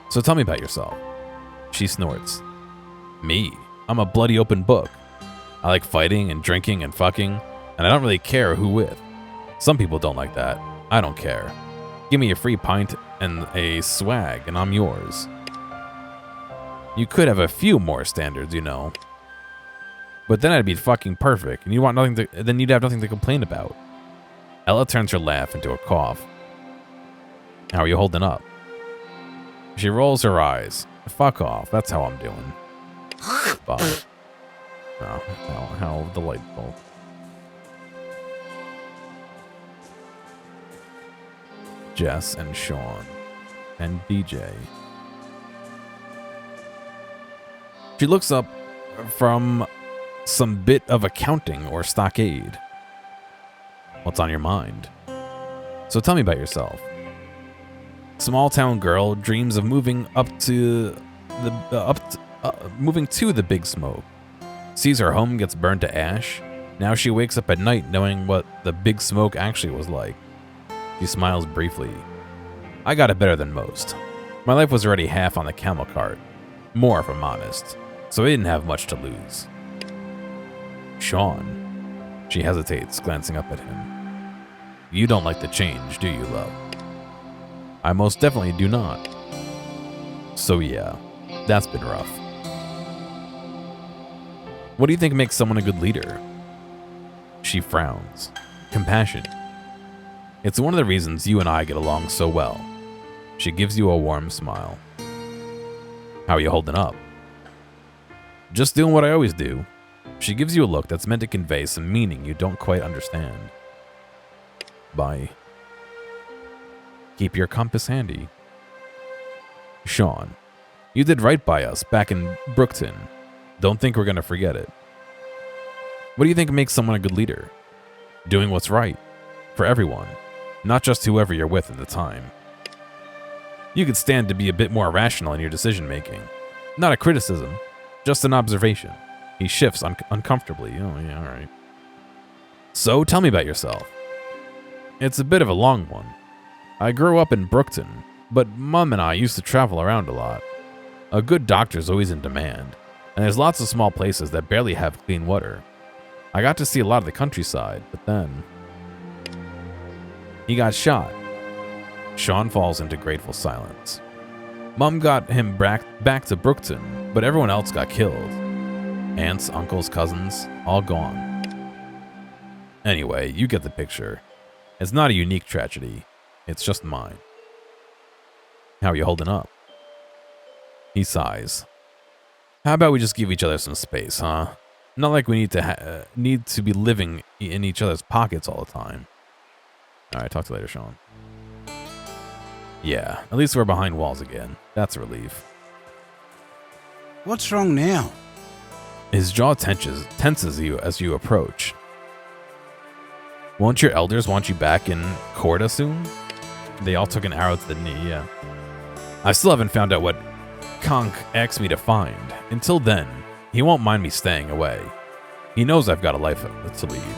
So tell me about yourself. She snorts. Me? I'm a bloody open book. I like fighting and drinking and fucking, and I don't really care who with. Some people don't like that. I don't care. Give me a free pint and a swag, and I'm yours. You could have a few more standards, you know. But then I'd be fucking perfect, and then you'd have nothing to complain about. Ella turns her laugh into a cough. How are you holding up? She rolls her eyes. Fuck off. That's how I'm doing. Fuck. Oh, how delightful. Jess and Sean and DJ. She looks up from some bit of accounting or stockade. What's on your mind? So tell me about yourself. Small town girl dreams of moving to the Big Smoke. Sees her home gets burned to ash. Now she wakes up at night knowing what the Big Smoke actually was like. She smiles briefly. I got it better than most. My life was already half on the camel cart. More if I'm honest. So he didn't have much to lose. Sean. She hesitates, glancing up at him. You don't like the change, do you, love? I most definitely do not. So yeah, that's been rough. What do you think makes someone a good leader? She frowns. Compassion. It's one of the reasons you and I get along so well. She gives you a warm smile. How are you holding up? Just doing what I always do. She gives you a look that's meant to convey some meaning you don't quite understand. Bye. Keep your compass handy. Sean, you did right by us back in Brookton. Don't think we're gonna forget it. What do you think makes someone a good leader? Doing what's right. For everyone. Not just whoever you're with at the time. You could stand to be a bit more rational in your decision making. Not a criticism, just an observation. He shifts uncomfortably. Oh yeah, alright. So tell me about yourself. It's a bit of a long one. I grew up in Brookton, but Mom and I used to travel around a lot. A good doctor's always in demand, and there's lots of small places that barely have clean water. I got to see a lot of the countryside, but then he got shot. Sean falls into grateful silence. Mom got him back to Brookton, but everyone else got killed. Aunts, uncles, cousins, all gone. Anyway, you get the picture. It's not a unique tragedy. It's just mine. How are you holding up? He sighs. How about we just give each other some space, huh? Not like we need to be living in each other's pockets all the time. All right, talk to you later, Sean. Yeah, at least we're behind walls again. That's a relief. What's wrong now? His jaw tenses you as you approach. Won't your elders want you back in Corda soon? They all took an arrow to the knee, yeah. I still haven't found out what Conk asked me to find. Until then, he won't mind me staying away. He knows I've got a life to lead.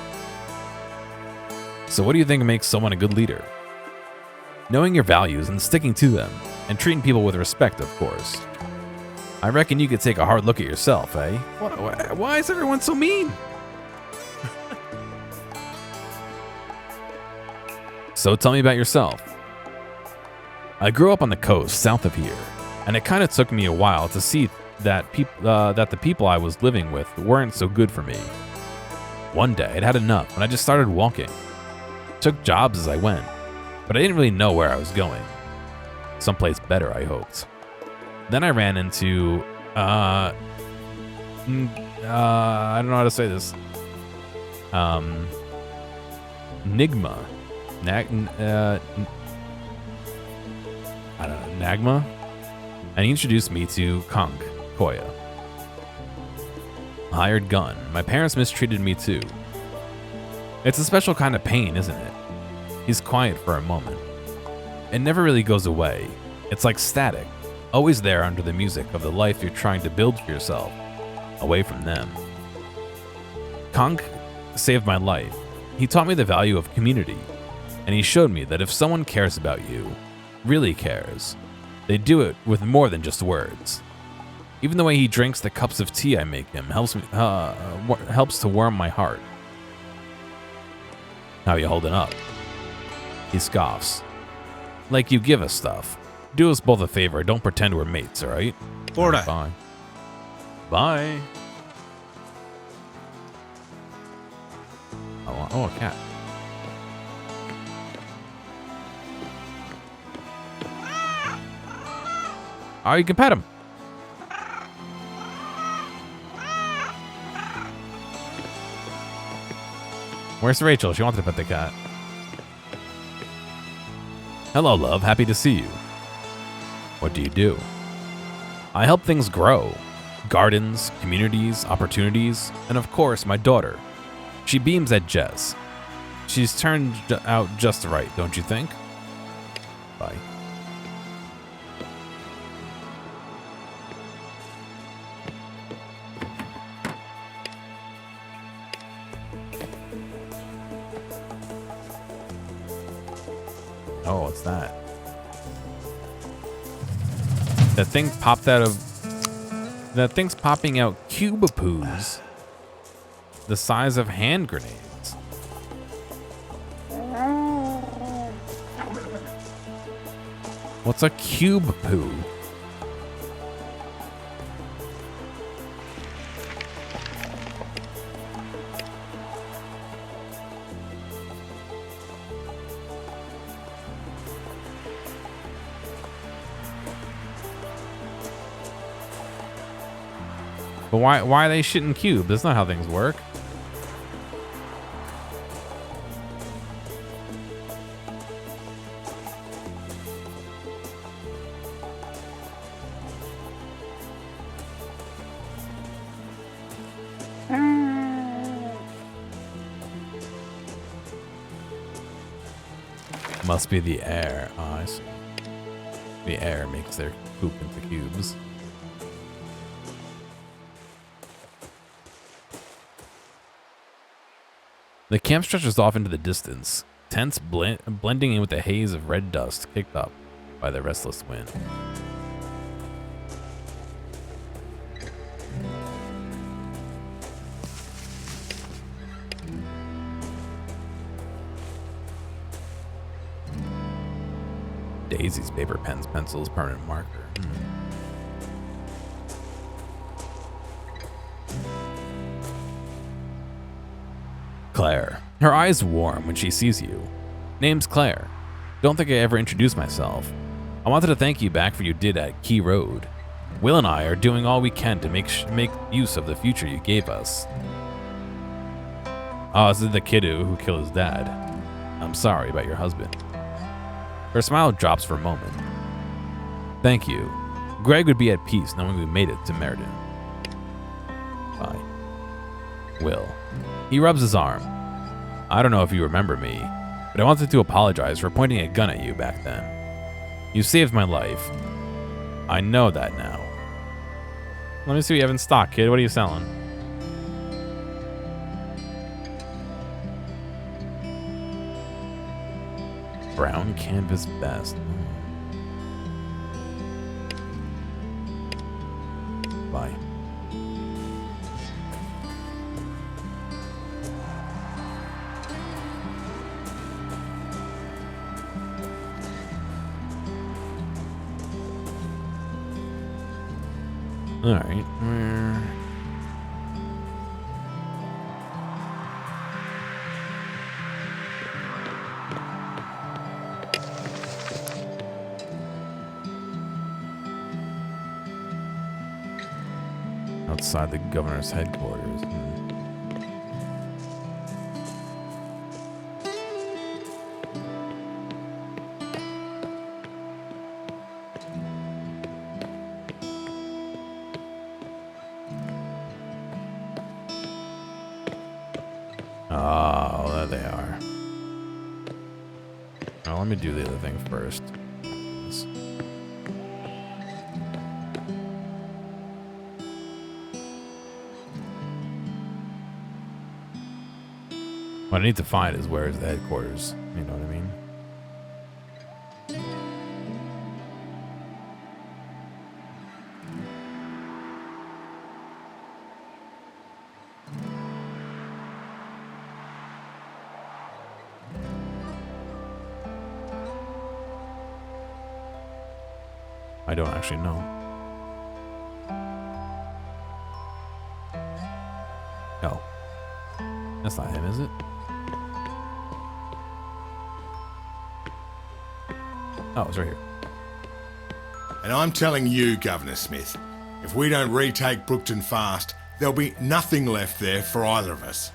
So what do you think makes someone a good leader? Knowing your values and sticking to them, and treating people with respect, of course. I reckon you could take a hard look at yourself, eh? Why is everyone so mean? So tell me about yourself. I grew up on the coast, south of here, and it kind of took me a while to see that the people I was living with weren't so good for me. One day, I'd had enough, and I just started walking. Took jobs as I went, but I didn't really know where I was going. Someplace better, I hoped. Then I ran into, I don't know how to say this. Nigma. I don't know, Nagma? And he introduced me to Konk, Koya. Hired gun. My parents mistreated me too. It's a special kind of pain, isn't it? He's quiet for a moment. It never really goes away. It's like static, always there under the music of the life you're trying to build for yourself, away from them. Konk saved my life. He taught me the value of community, and he showed me that if someone cares about you, really cares, they do it with more than just words. Even the way he drinks the cups of tea I make him helps to warm my heart. How you holding up? He scoffs. Like you give us stuff. Do us both a favor, don't pretend we're mates, alright? Borda. Bye. Bye. Oh, a cat. Oh, you can pet him. Where's Rachel? She wanted to pet the cat. Hello, love. Happy to see you. What do you do? I help things grow. Gardens, communities, opportunities, and of course, my daughter. She beams at Jess. She's turned out just right, don't you think? Bye. Oh, what's that? That thing popped out of... That thing's popping out cubipoos the size of hand grenades. What's a cube poo? But why are they shitting cube? That's not how things work. Must be the air. Oh, I see. The air makes their poop into cubes. The camp stretches off into the distance, tents blending in with the haze of red dust kicked up by the restless wind. Daisy's paper, pens, pencils, permanent marker. Claire. Her eyes warm when she sees you. Name's Claire. Don't think I ever introduced myself. I wanted to thank you back for what you did at Key Road. Will and I are doing all we can to make use of the future you gave us. Oh, this is the kid who killed his dad. I'm sorry about your husband. Her smile drops for a moment. Thank you. Greg would be at peace knowing we made it to Meriden. Bye. Will. He rubs his arm. I don't know if you remember me, but I wanted to apologize for pointing a gun at you back then. You saved my life. I know that now. Let me see what you have in stock, kid. What are you selling? Brown canvas vest. Bye. All right. Outside the governor's headquarters. Oh, there they are. Now let me do the other thing first. What I need to find is where is the headquarters. You know what I mean? I don't actually know. No. That's not him, is it? Oh, it's right here. And I'm telling you, Governor Smith, if we don't retake Brookton fast, there'll be nothing left there for either of us.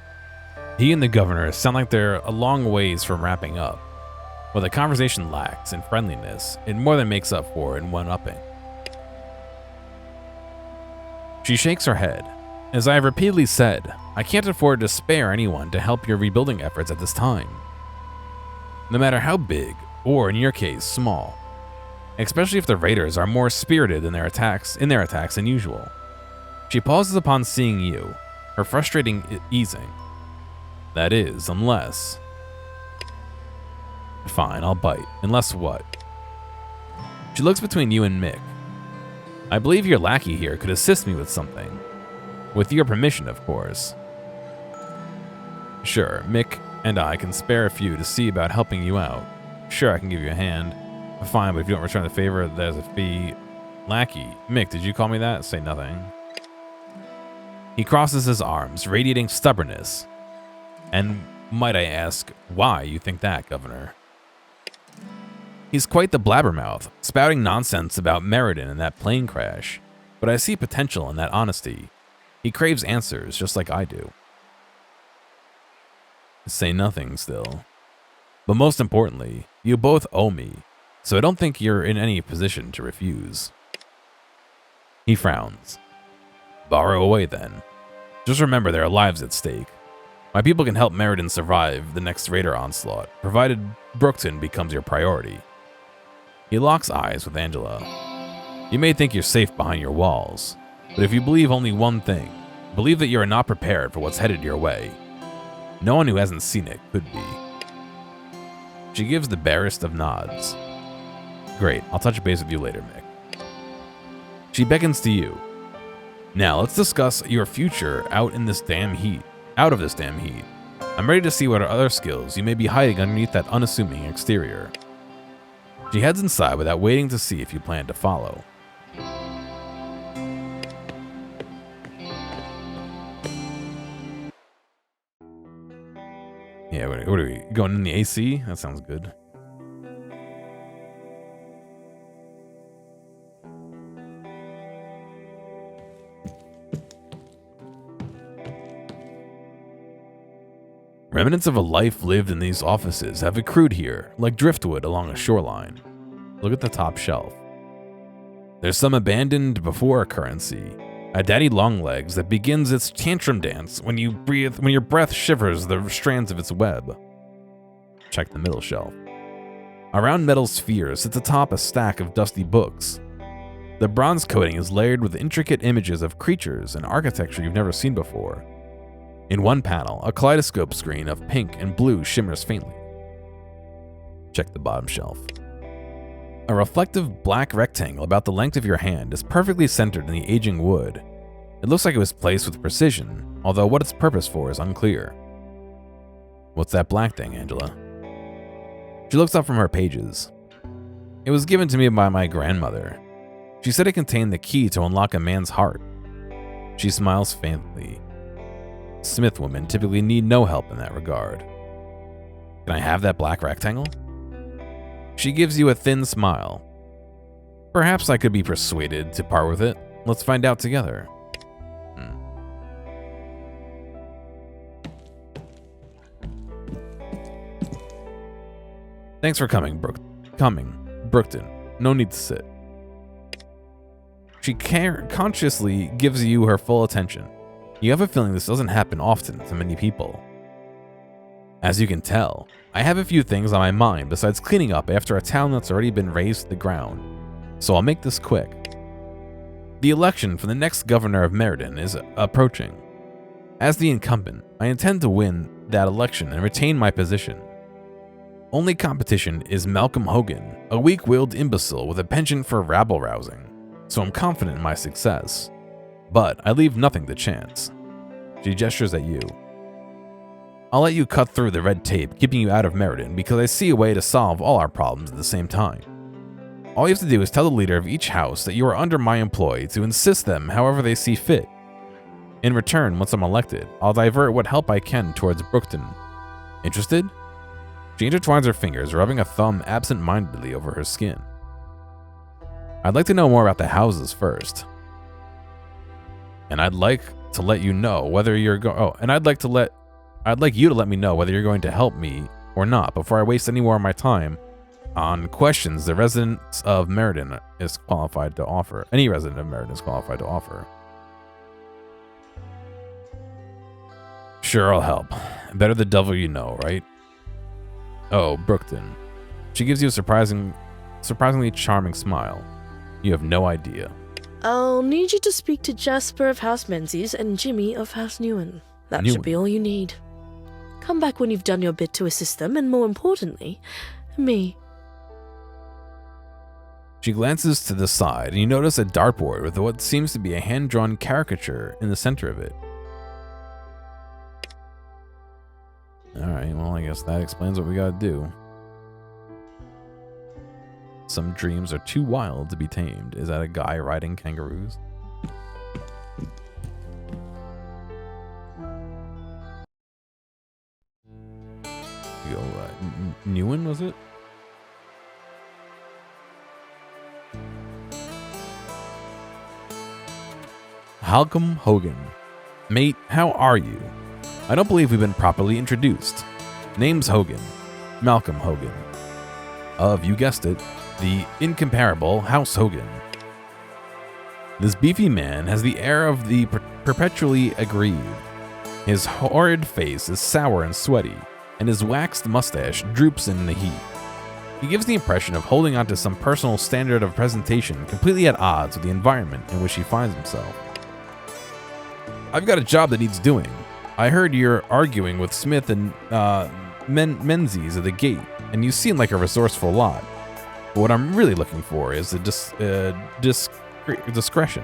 He and the governor sound like they're a long ways from wrapping up. While the conversation lacks in friendliness, it more than makes up for in one-upping. She shakes her head. As I have repeatedly said, I can't afford to spare anyone to help your rebuilding efforts at this time. No matter how big, or in your case, small. Especially if the raiders are more spirited in their attacks than usual. She pauses upon seeing you, her frustrating easing. That is, unless... Fine, I'll bite. Unless what? She looks between you and Mick. I believe your lackey here could assist me with something. With your permission, of course. Sure, Mick and I can spare a few to see about helping you out. Sure, I can give you a hand. Fine, but if you don't return the favor, there's a fee. Lackey. Mick, did you call me that? Say nothing. He crosses his arms, radiating stubbornness. And might I ask why you think that, Governor? He's quite the blabbermouth, spouting nonsense about Meriden and that plane crash. But I see potential in that honesty. He craves answers, just like I do. Say nothing still. But most importantly, you both owe me, so I don't think you're in any position to refuse. He frowns. Borrow away then. Just remember there are lives at stake. My people can help Meriden survive the next raider onslaught, provided Brookton becomes your priority. He locks eyes with Angela. You may think you're safe behind your walls, but if you believe only one thing, believe that you are not prepared for what's headed your way. No one who hasn't seen it could be. She gives the barest of nods. Great, I'll touch base with you later, Mick. She beckons to you. Now let's discuss your future out of this damn heat. I'm ready to see what other skills you may be hiding underneath that unassuming exterior. She heads inside without waiting to see if you plan to follow. Yeah, what are we going in the AC? That sounds good. Remnants of a life lived in these offices have accrued here, like driftwood along a shoreline. Look at the top shelf. There's some abandoned before currency, a daddy longlegs that begins its tantrum dance when you breathe, when your breath shivers the strands of its web. Check the middle shelf. Around metal spheres sits atop a stack of dusty books. The bronze coating is layered with intricate images of creatures and architecture you've never seen before. In one panel, a kaleidoscope screen of pink and blue shimmers faintly. Check the bottom shelf. A reflective black rectangle about the length of your hand is perfectly centered in the aging wood. It looks like it was placed with precision, although what its purpose for is unclear. What's that black thing, Angela? She looks up from her pages. It was given to me by my grandmother. She said it contained the key to unlock a man's heart. She smiles faintly. Smith women typically need no help in that regard. Can I have that black rectangle? She gives you a thin smile. Perhaps I could be persuaded to part with it. Let's find out together. Thanks for coming, Brookton. No need to sit. She consciously gives you her full attention. You have a feeling this doesn't happen often to many people. As you can tell, I have a few things on my mind besides cleaning up after a town that's already been razed to the ground, so I'll make this quick. The election for the next governor of Meriden is approaching. As the incumbent, I intend to win that election and retain my position. Only competition is Malcolm Hogan, a weak-willed imbecile with a penchant for rabble-rousing, so I'm confident in my success. But I leave nothing to chance. She gestures at you. I'll let you cut through the red tape keeping you out of Meriden because I see a way to solve all our problems at the same time. All you have to do is tell the leader of each house that you are under my employ to assist them however they see fit. In return, once I'm elected, I'll divert what help I can towards Brookton. Interested? She intertwines her fingers, rubbing a thumb absent-mindedly over her skin. I'd like to know more about the houses first. And I'd like to let you know whether you're I'd like you to let me know whether you're going to help me or not before I waste any more of my time on questions the residents of Meriden is qualified to offer. Any resident of Meriden is qualified to offer. Sure, I'll help. Better the devil you know, right? Oh, Brookton. She gives you a surprisingly charming smile. You have no idea. I'll need you to speak to Jasper of House Menzies and Jimmy of House Newen. That should be all you need. Come back when you've done your bit to assist them, and more importantly, me. She glances to the side, and you notice a dartboard with what seems to be a hand-drawn caricature in the center of it. Alright, well, I guess that explains what we gotta do. Some dreams are too wild to be tamed. Is that a guy riding kangaroos? Yo, Newen, was it? Malcolm Hogan. Mate, how are you? I don't believe we've been properly introduced. Name's Hogan. Malcolm Hogan. Of, you guessed it, the incomparable House Hogan. This beefy man has the air of the perpetually aggrieved. His horrid face is sour and sweaty, and his waxed mustache droops in the heat. He gives the impression of holding on to some personal standard of presentation completely at odds with the environment in which he finds himself. I've got a job that needs doing. I heard you're arguing with Smith and Menzies at the gate, and you seem like a resourceful lot. But what I'm really looking for is a discretion.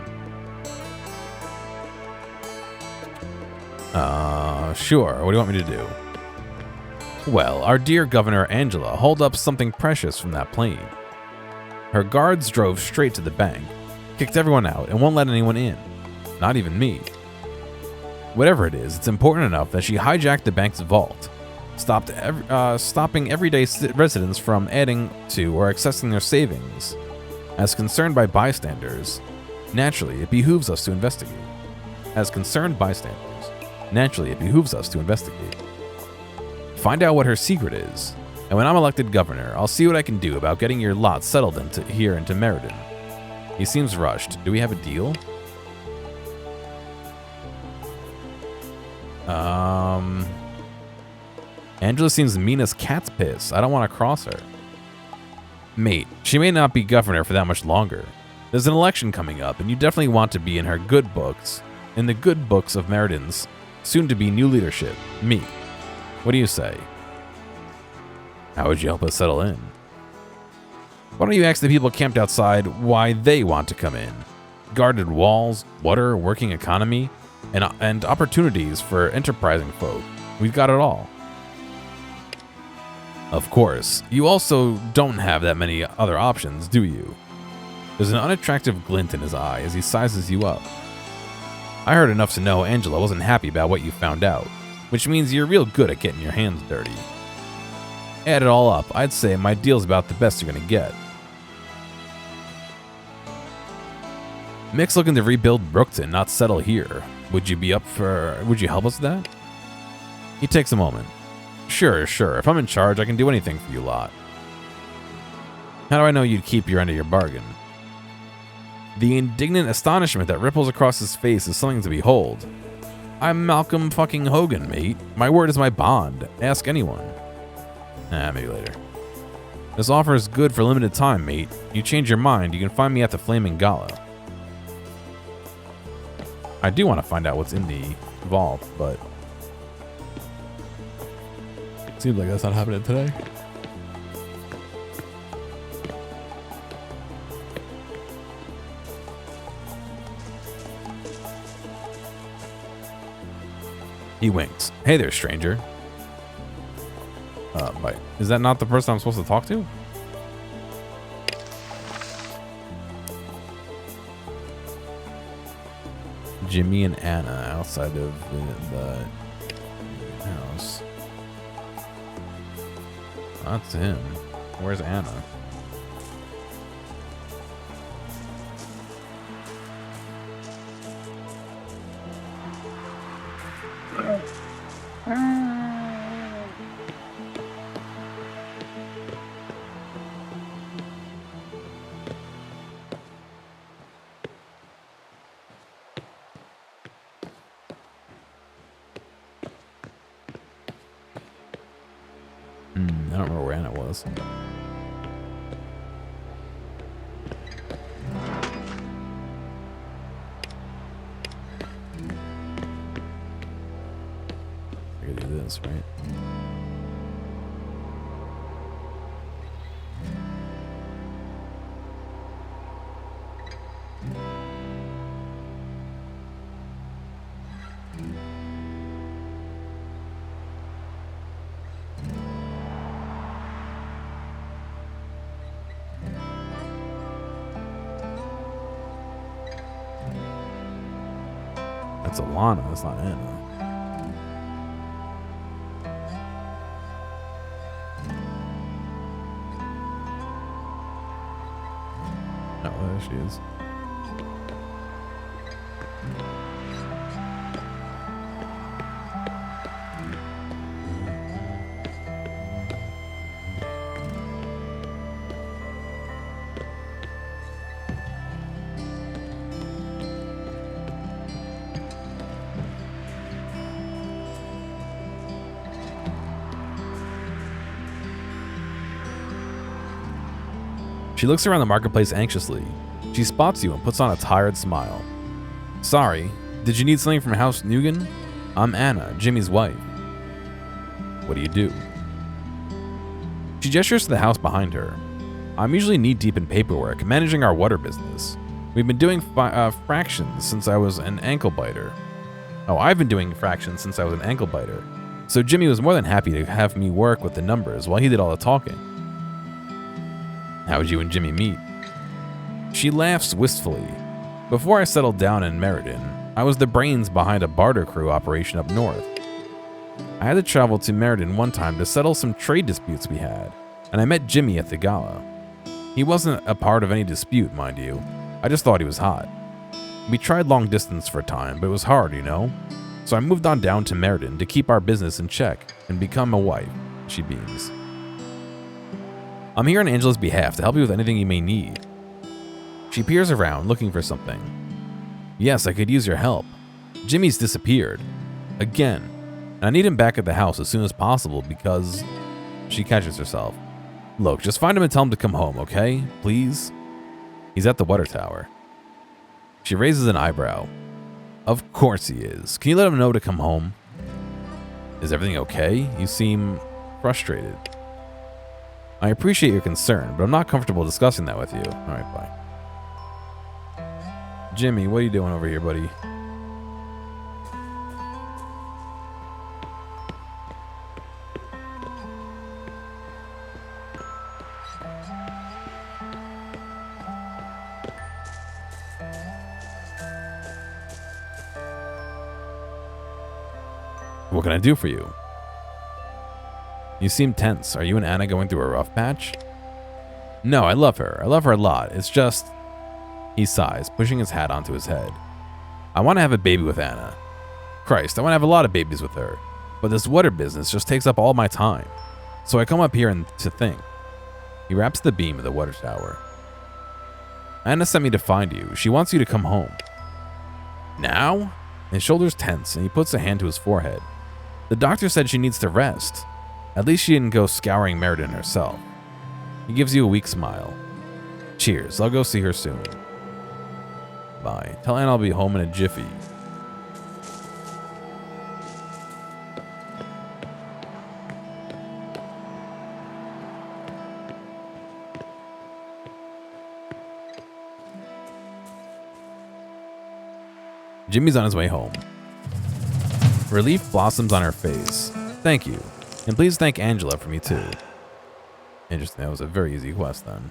Sure. What do you want me to do? Well, our dear Governor Angela hauled up something precious from that plane. Her guards drove straight to the bank, kicked everyone out, and won't let anyone in. Not even me. Whatever it is, it's important enough that she hijacked the bank's vault, stopping everyday residents from adding to or accessing their savings. As concerned by bystanders, naturally, it behooves us to investigate. Find out what her secret is, and when I'm elected governor, I'll see what I can do about getting your lot settled into Meriden. He seems rushed. Do we have a deal? Angela seems mean as cat's piss. I don't want to cross her. Mate, she may not be governor for that much longer. There's an election coming up, and you definitely want to be in her good books, in the good books of Meriden's soon-to-be new leadership, me. What do you say? How would you help us settle in? Why don't you ask the people camped outside why they want to come in? Guarded walls, water, working economy, and opportunities for enterprising folk. We've got it all. Of course, you also don't have that many other options, do you? There's an unattractive glint in his eye as he sizes you up. I heard enough to know Angela wasn't happy about what you found out, which means you're real good at getting your hands dirty. Add it all up, I'd say my deal's about the best you're gonna get. Mick's looking to rebuild Brookton, not settle here. Would you help us with that? He takes a moment. Sure. If I'm in charge, I can do anything for you lot. How do I know you'd keep your end of your bargain? The indignant astonishment that ripples across his face is something to behold. I'm Malcolm fucking Hogan, mate. My word is my bond. Ask anyone. Maybe later. This offer is good for limited time, mate. You change your mind, you can find me at the Flaming Gala. I do want to find out what's in the vault, but seems like that's not happening today. He winks. Hey there, stranger. Bye. Is that not the person I'm supposed to talk to? Jimmy and Anna outside of the house. That's him. Where's Anna? I don't remember where Anna was. I gotta do this, right? That's Alana, that's not Anna. Oh, there she is. She looks around the marketplace anxiously. She spots you and puts on a tired smile. Sorry, did you need something from House Nugan? I'm Anna, Jimmy's wife. What do you do? She gestures to the house behind her. I'm usually knee-deep in paperwork, managing our water business. We've been doing fractions since I was an ankle biter. Oh, I've been doing fractions since I was an ankle biter. So Jimmy was more than happy to have me work with the numbers while he did all the talking. How'd you and Jimmy meet? She laughs wistfully. Before I settled down in Meriden, I was the brains behind a barter crew operation up north. I had to travel to Meriden one time to settle some trade disputes we had, and I met Jimmy at the gala. He wasn't a part of any dispute, mind you. I just thought he was hot. We tried long distance for a time, but it was hard, you know? So I moved on down to Meriden to keep our business in check and become a wife. She beams. I'm here on Angela's behalf to help you with anything you may need. She peers around, looking for something. Yes, I could use your help. Jimmy's disappeared. Again. And I need him back at the house as soon as possible because... She catches herself. Look, just find him and tell him to come home, okay? Please? He's at the water tower. She raises an eyebrow. Of course he is. Can you let him know to come home? Is everything okay? You seem frustrated. I appreciate your concern, but I'm not comfortable discussing that with you. Alright, bye. Jimmy, what are you doing over here, buddy? What can I do for you? You seem tense. Are you and Anna going through a rough patch? No, I love her. I love her a lot. It's just... He sighs, pushing his hat onto his head. I want to have a baby with Anna. Christ, I want to have a lot of babies with her. But this water business just takes up all my time. So I come up here to think. He wraps the beam of the water tower. Anna sent me to find you. She wants you to come home. Now? His shoulders tense, and he puts a hand to his forehead. The doctor said she needs to rest. At least she didn't go scouring Meriden herself. He gives you a weak smile. Cheers, I'll go see her soon. Bye. Tell Anna I'll be home in a jiffy. Jimmy's on his way home. Relief blossoms on her face. Thank you. And please thank Angela for me too. Interesting, that was a very easy quest then.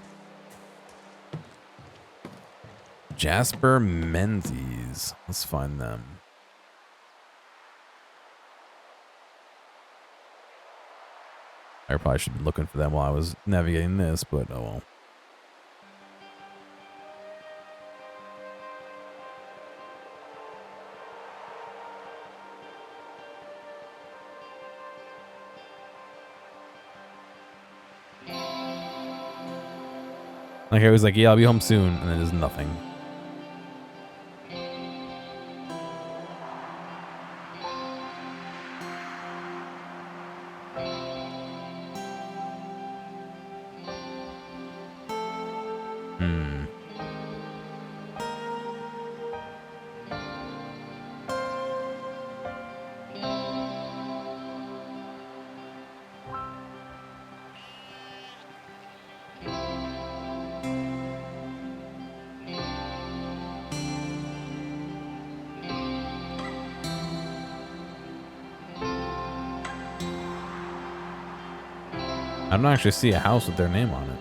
Jasper Menzies. Let's find them. I probably should be looking for them while I was navigating this, but oh well. Like I was like, yeah, I'll be home soon, and then there's nothing. I don't actually see a house with their name on it.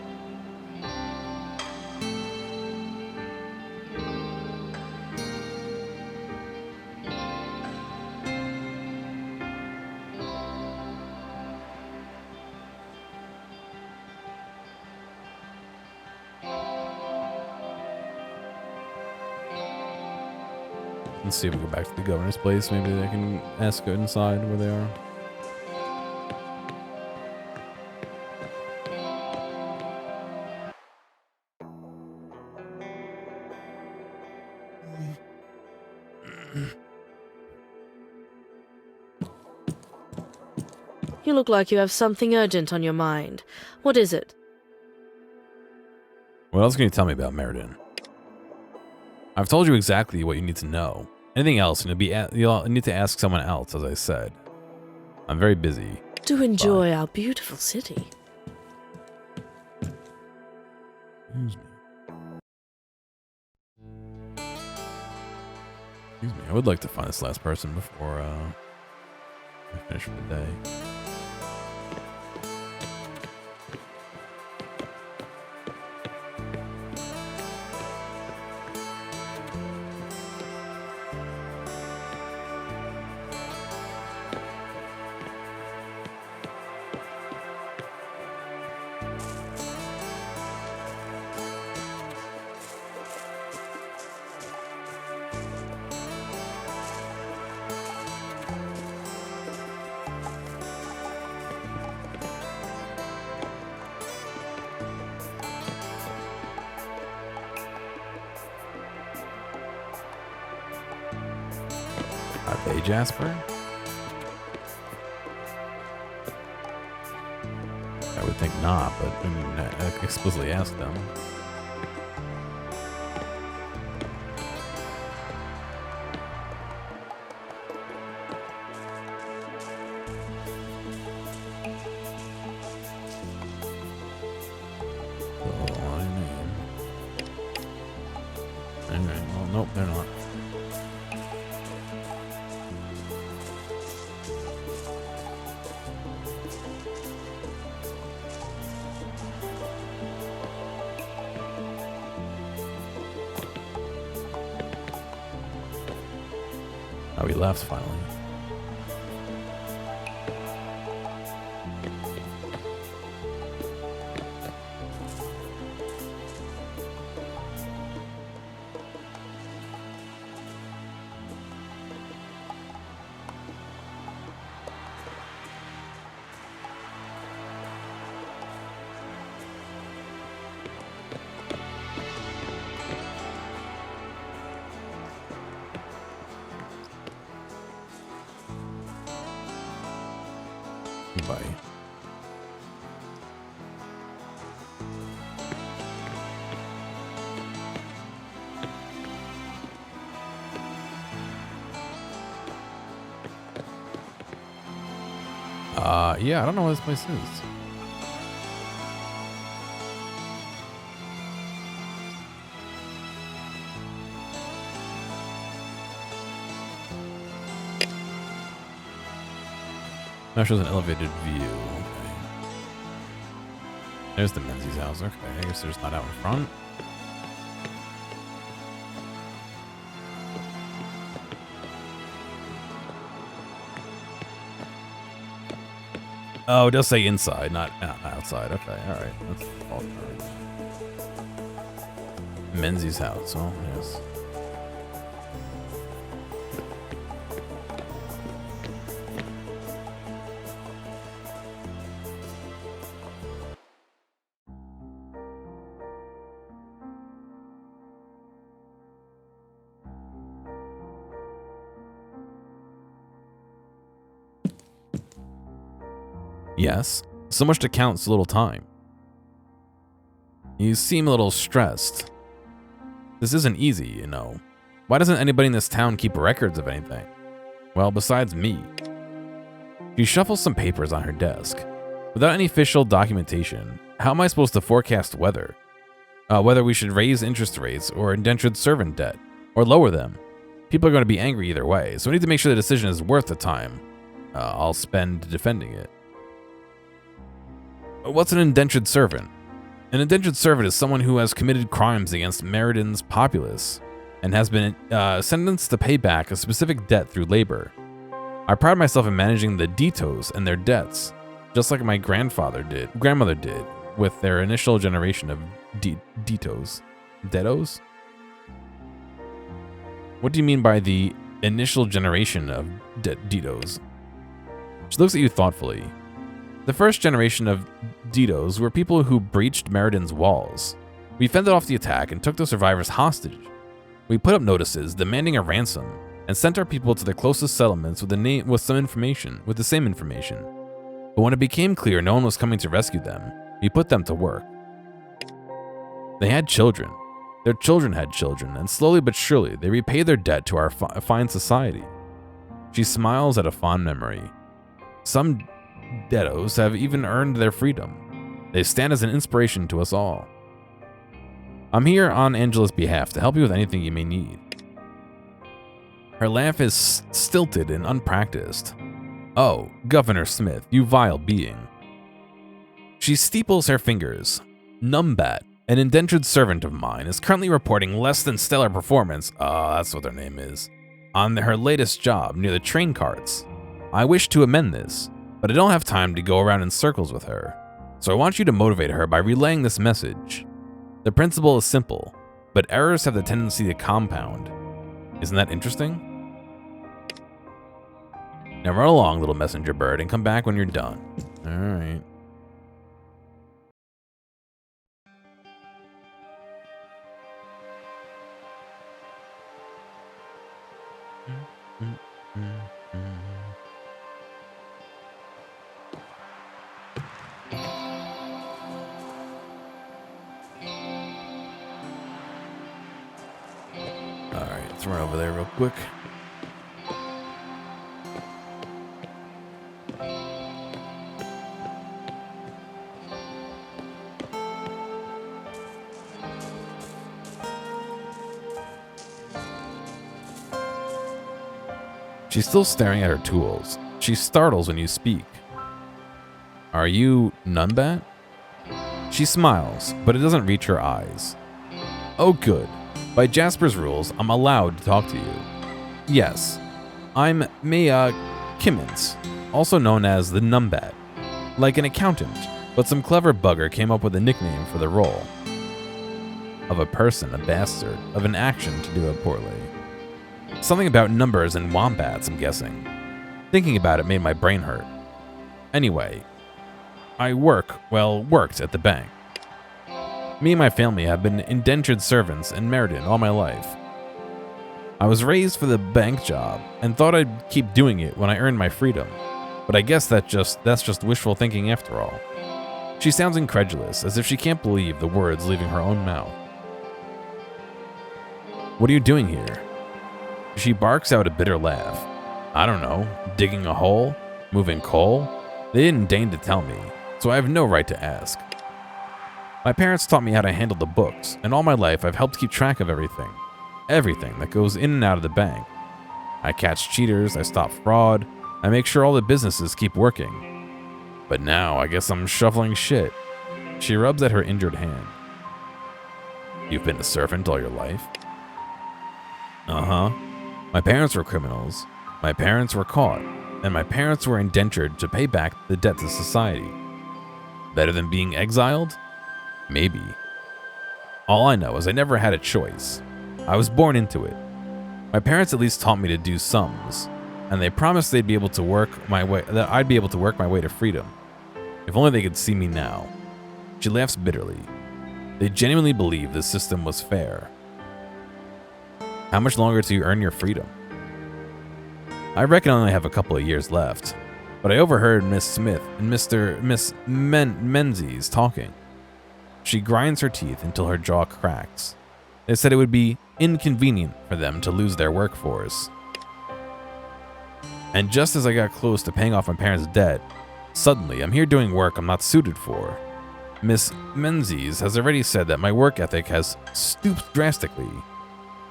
Let's see if we go back to the governor's place. Maybe I can ask inside where they are. You look like you have something urgent on your mind. What is it? What else can you tell me about Meriden? I've told you exactly what you need to know. Anything else, you'll need to ask someone else, as I said. I'm very busy. Do enjoy our beautiful city. Excuse me. Excuse me. I would like to find this last person before I finish for the day. Are they Jasper? I would think not, but I mean, I explicitly asked them. Alright, well, nope, they're not. Oh, we left finally. Bye. Yeah, I don't know what this place is. That shows an elevated view. Okay. There's the Menzies house. Okay, I guess there's not out in front. Oh, it does say inside, not outside. Okay, all right. That's all right. Menzies house. Oh, yes. Yes, so much to count, so little time. You seem a little stressed. This isn't easy, you know. Why doesn't anybody in this town keep records of anything? Well, besides me. She shuffles some papers on her desk. Without any official documentation, how am I supposed to forecast weather? Whether we should raise interest rates or indentured servant debt, or lower them. People are going to be angry either way, so we need to make sure the decision is worth the time I'll spend defending it. What's an indentured servant? An indentured servant is someone who has committed crimes against Meriden's populace and has been sentenced to pay back a specific debt through labor. I pride myself in managing the Ditos and their debts, just like my grandmother did with their initial generation of Ditos. Detos? What do you mean by the initial generation of Ditos? She looks at you thoughtfully. The first generation of Ditos were people who breached Meriden's walls. We fended off the attack and took the survivors hostage. We put up notices demanding a ransom and sent our people to the closest settlements with the same information. But when it became clear no one was coming to rescue them, we put them to work. They had children. Their children had children, and slowly but surely they repaid their debt to our fine society. She smiles at a fond memory. Some Detos have even earned their freedom. They stand as an inspiration to us all. I'm here on Angela's behalf to help you with anything you may need. Her laugh is stilted and unpracticed. Oh, Governor Smith, you vile being. She steeples her fingers. Numbat, an indentured servant of mine, is currently reporting less than stellar performance, that's what their name is, on her latest job near the train carts. I wish to amend this, but I don't have time to go around in circles with her, so I want you to motivate her by relaying this message. The principle is simple, but errors have the tendency to compound. Isn't that interesting? Now run along, little messenger bird, and come back when you're done. All right. All right, let's run over there real quick. She's still staring at her tools. She startles when you speak. Are you Numbat? She smiles, but it doesn't reach her eyes. Oh good. By Jasper's rules, I'm allowed to talk to you. Yes, I'm Maya Kimmins, also known as the Numbat. Like an accountant, but some clever bugger came up with a nickname for the role. Of a person, a bastard, of an action to do it poorly. Something about numbers and wombats, I'm guessing. Thinking about it made my brain hurt. Anyway, I worked at the bank. Me and my family have been indentured servants in Meriden all my life. I was raised for the bank job and thought I'd keep doing it when I earned my freedom, but I guess that's just wishful thinking after all. She sounds incredulous, as if she can't believe the words leaving her own mouth. What are you doing here? She barks out a bitter laugh. I don't know, digging a hole? Moving coal? They didn't deign to tell me, so I have no right to ask. My parents taught me how to handle the books, and all my life I've helped keep track of everything. Everything that goes in and out of the bank. I catch cheaters, I stop fraud, I make sure all the businesses keep working. But now I guess I'm shoveling shit. She rubs at her injured hand. You've been a servant all your life? Uh-huh. My parents were criminals. My parents were caught, and my parents were indentured to pay back the debt to society. Better than being exiled? Maybe. All I know is I never had a choice. I was born into it. My parents at least taught me to do sums, and they promised they'd be able to that I'd be able to work my way to freedom. If only they could see me now. She laughs bitterly. They genuinely believe the system was fair. How much longer till you earn your freedom? I reckon I only have a couple of years left, but I overheard Miss Smith and Miss Menzies talking. She grinds her teeth until her jaw cracks. They said it would be inconvenient for them to lose their workforce. And just as I got close to paying off my parents' debt, suddenly I'm here doing work I'm not suited for. Miss Menzies has already said that my work ethic has stooped drastically.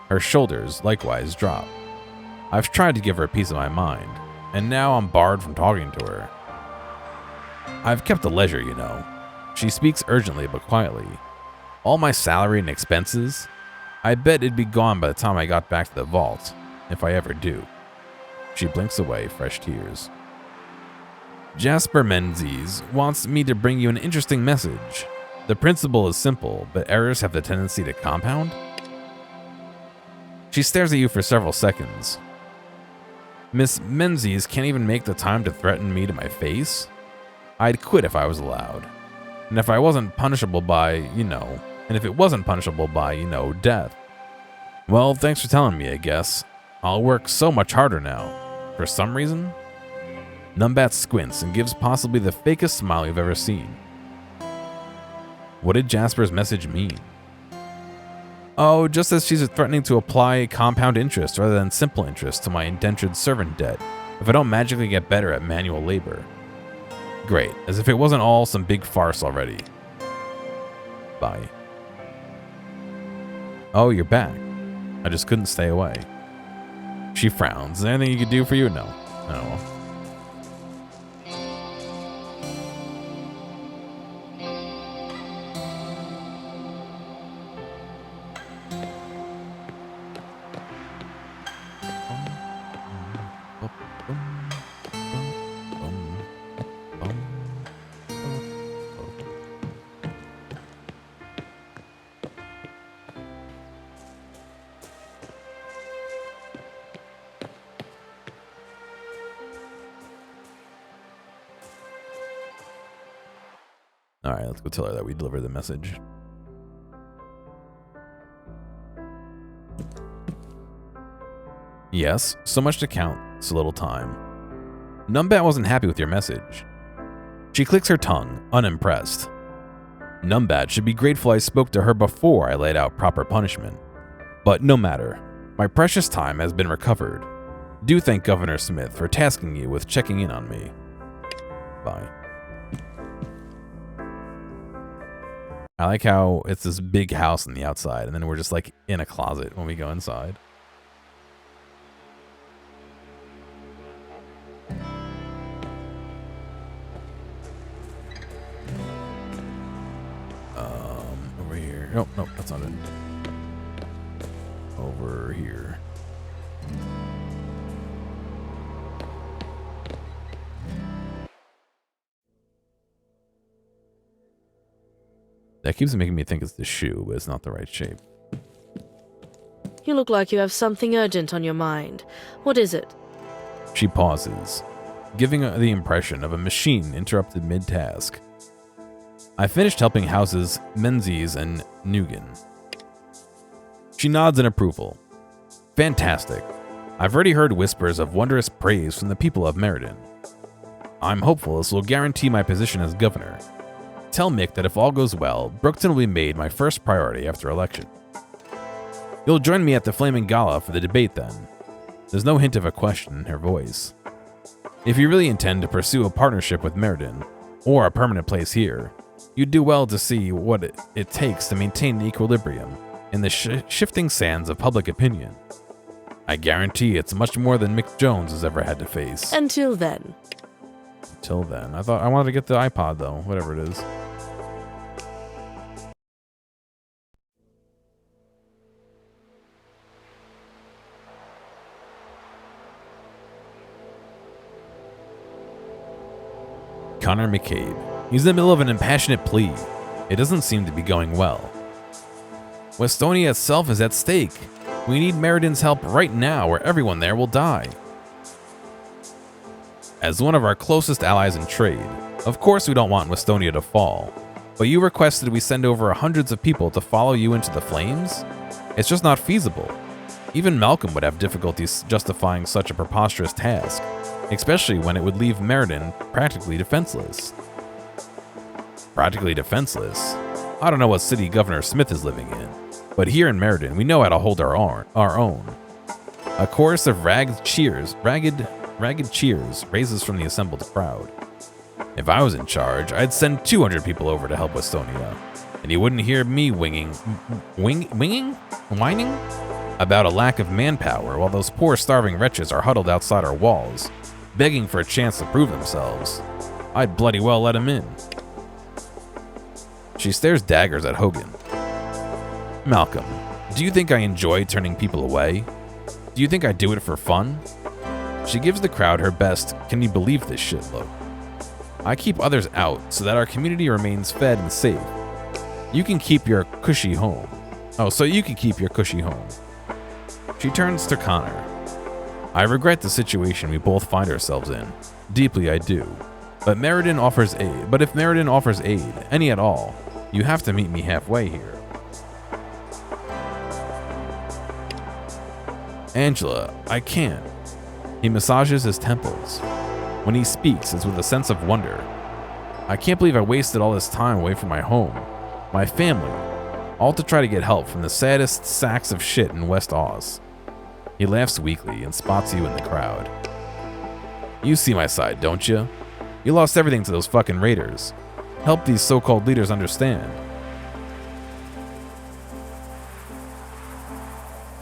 Her shoulders likewise drop. I've tried to give her a piece of my mind, and now I'm barred from talking to her. I've kept the leisure, you know. She speaks urgently but quietly. All my salary and expenses? I bet it'd be gone by the time I got back to the vault, if I ever do. She blinks away fresh tears. Jasper Menzies wants me to bring you an interesting message. The principle is simple, but errors have the tendency to compound? She stares at you for several seconds. Miss Menzies can't even make the time to threaten me to my face? I'd quit if I was allowed. And if I wasn't punishable by, and if it wasn't punishable by, death. Well, thanks for telling me, I guess. I'll work so much harder now. For some reason? Numbat squints and gives possibly the fakest smile you've ever seen. What did Jasper's message mean? Oh, just as she's threatening to apply compound interest rather than simple interest to my indentured servant debt if I don't magically get better at manual labor. Great, as if it wasn't all some big farce already. Bye. Oh, you're back. I just couldn't stay away. She frowns. Is there anything you could do for you? No. No. Alright, let's go tell her that we delivered the message. Yes, so much to count. It's a little time. Numbat wasn't happy with your message. She clicks her tongue, unimpressed. Numbat should be grateful I spoke to her before I laid out proper punishment. But no matter. My precious time has been recovered. Do thank Governor Smith for tasking you with checking in on me. Bye. I like how it's this big house on the outside, and then we're just like in a closet when we go inside. Over here. Nope, that's not it. Over here. That keeps making me think it's the shoe, but it's not the right shape. You look like you have something urgent on your mind. What is it? She pauses, giving the impression of a machine interrupted mid-task. I finished helping houses Menzies and Nugan. She nods in approval. Fantastic. I've already heard whispers of wondrous praise from the people of Meriden. I'm hopeful this will guarantee my position as governor. Tell Mick that if all goes well, Brookton will be made my first priority after election. You'll join me at the Flaming Gala for the debate then. There's no hint of a question in her voice. If you really intend to pursue a partnership with Meriden, or a permanent place here, you'd do well to see what it takes to maintain the equilibrium in the shifting sands of public opinion. I guarantee it's much more than Mick Jones has ever had to face. Until then. Until then. I wanted to get the iPod though, whatever it is. Connor McCabe. He's in the middle of an impassionate plea. It doesn't seem to be going well. Westonia itself is at stake. We need Meriden's help right now, or everyone there will die. As one of our closest allies in trade, of course we don't want Westonia to fall, but you requested we send over hundreds of people to follow you into the flames? It's just not feasible. Even Malcolm would have difficulties justifying such a preposterous task, especially when it would leave Meriden practically defenseless. Practically defenseless? I don't know what city Governor Smith is living in, but here in Meriden we know how to hold our own. A chorus of ragged cheers raises from the assembled crowd. If I was in charge, I'd send 200 people over to help Westonia, and you wouldn't hear me whining about a lack of manpower while those poor starving wretches are huddled outside our walls, begging for a chance to prove themselves. I'd bloody well let them in. She stares daggers at Hogan. Malcolm, do you think I enjoy turning people away? Do you think I do it for fun? She gives the crowd her best "can you believe this shit" look. I keep others out so that our community remains fed and safe. You can keep your cushy home. Oh, so you can keep your cushy home. She turns to Connor. I regret the situation we both find ourselves in. Deeply I do. But Meriden offers aid. But if Meriden offers aid, any at all, you have to meet me halfway here. Angela, I can't. He massages his temples. When he speaks, it's with a sense of wonder. I can't believe I wasted all this time away from my home, my family, all to try to get help from the saddest sacks of shit in West Oz. He laughs weakly and spots you in the crowd. You see my side, don't you? You lost everything to those fucking raiders. Help these so-called leaders understand.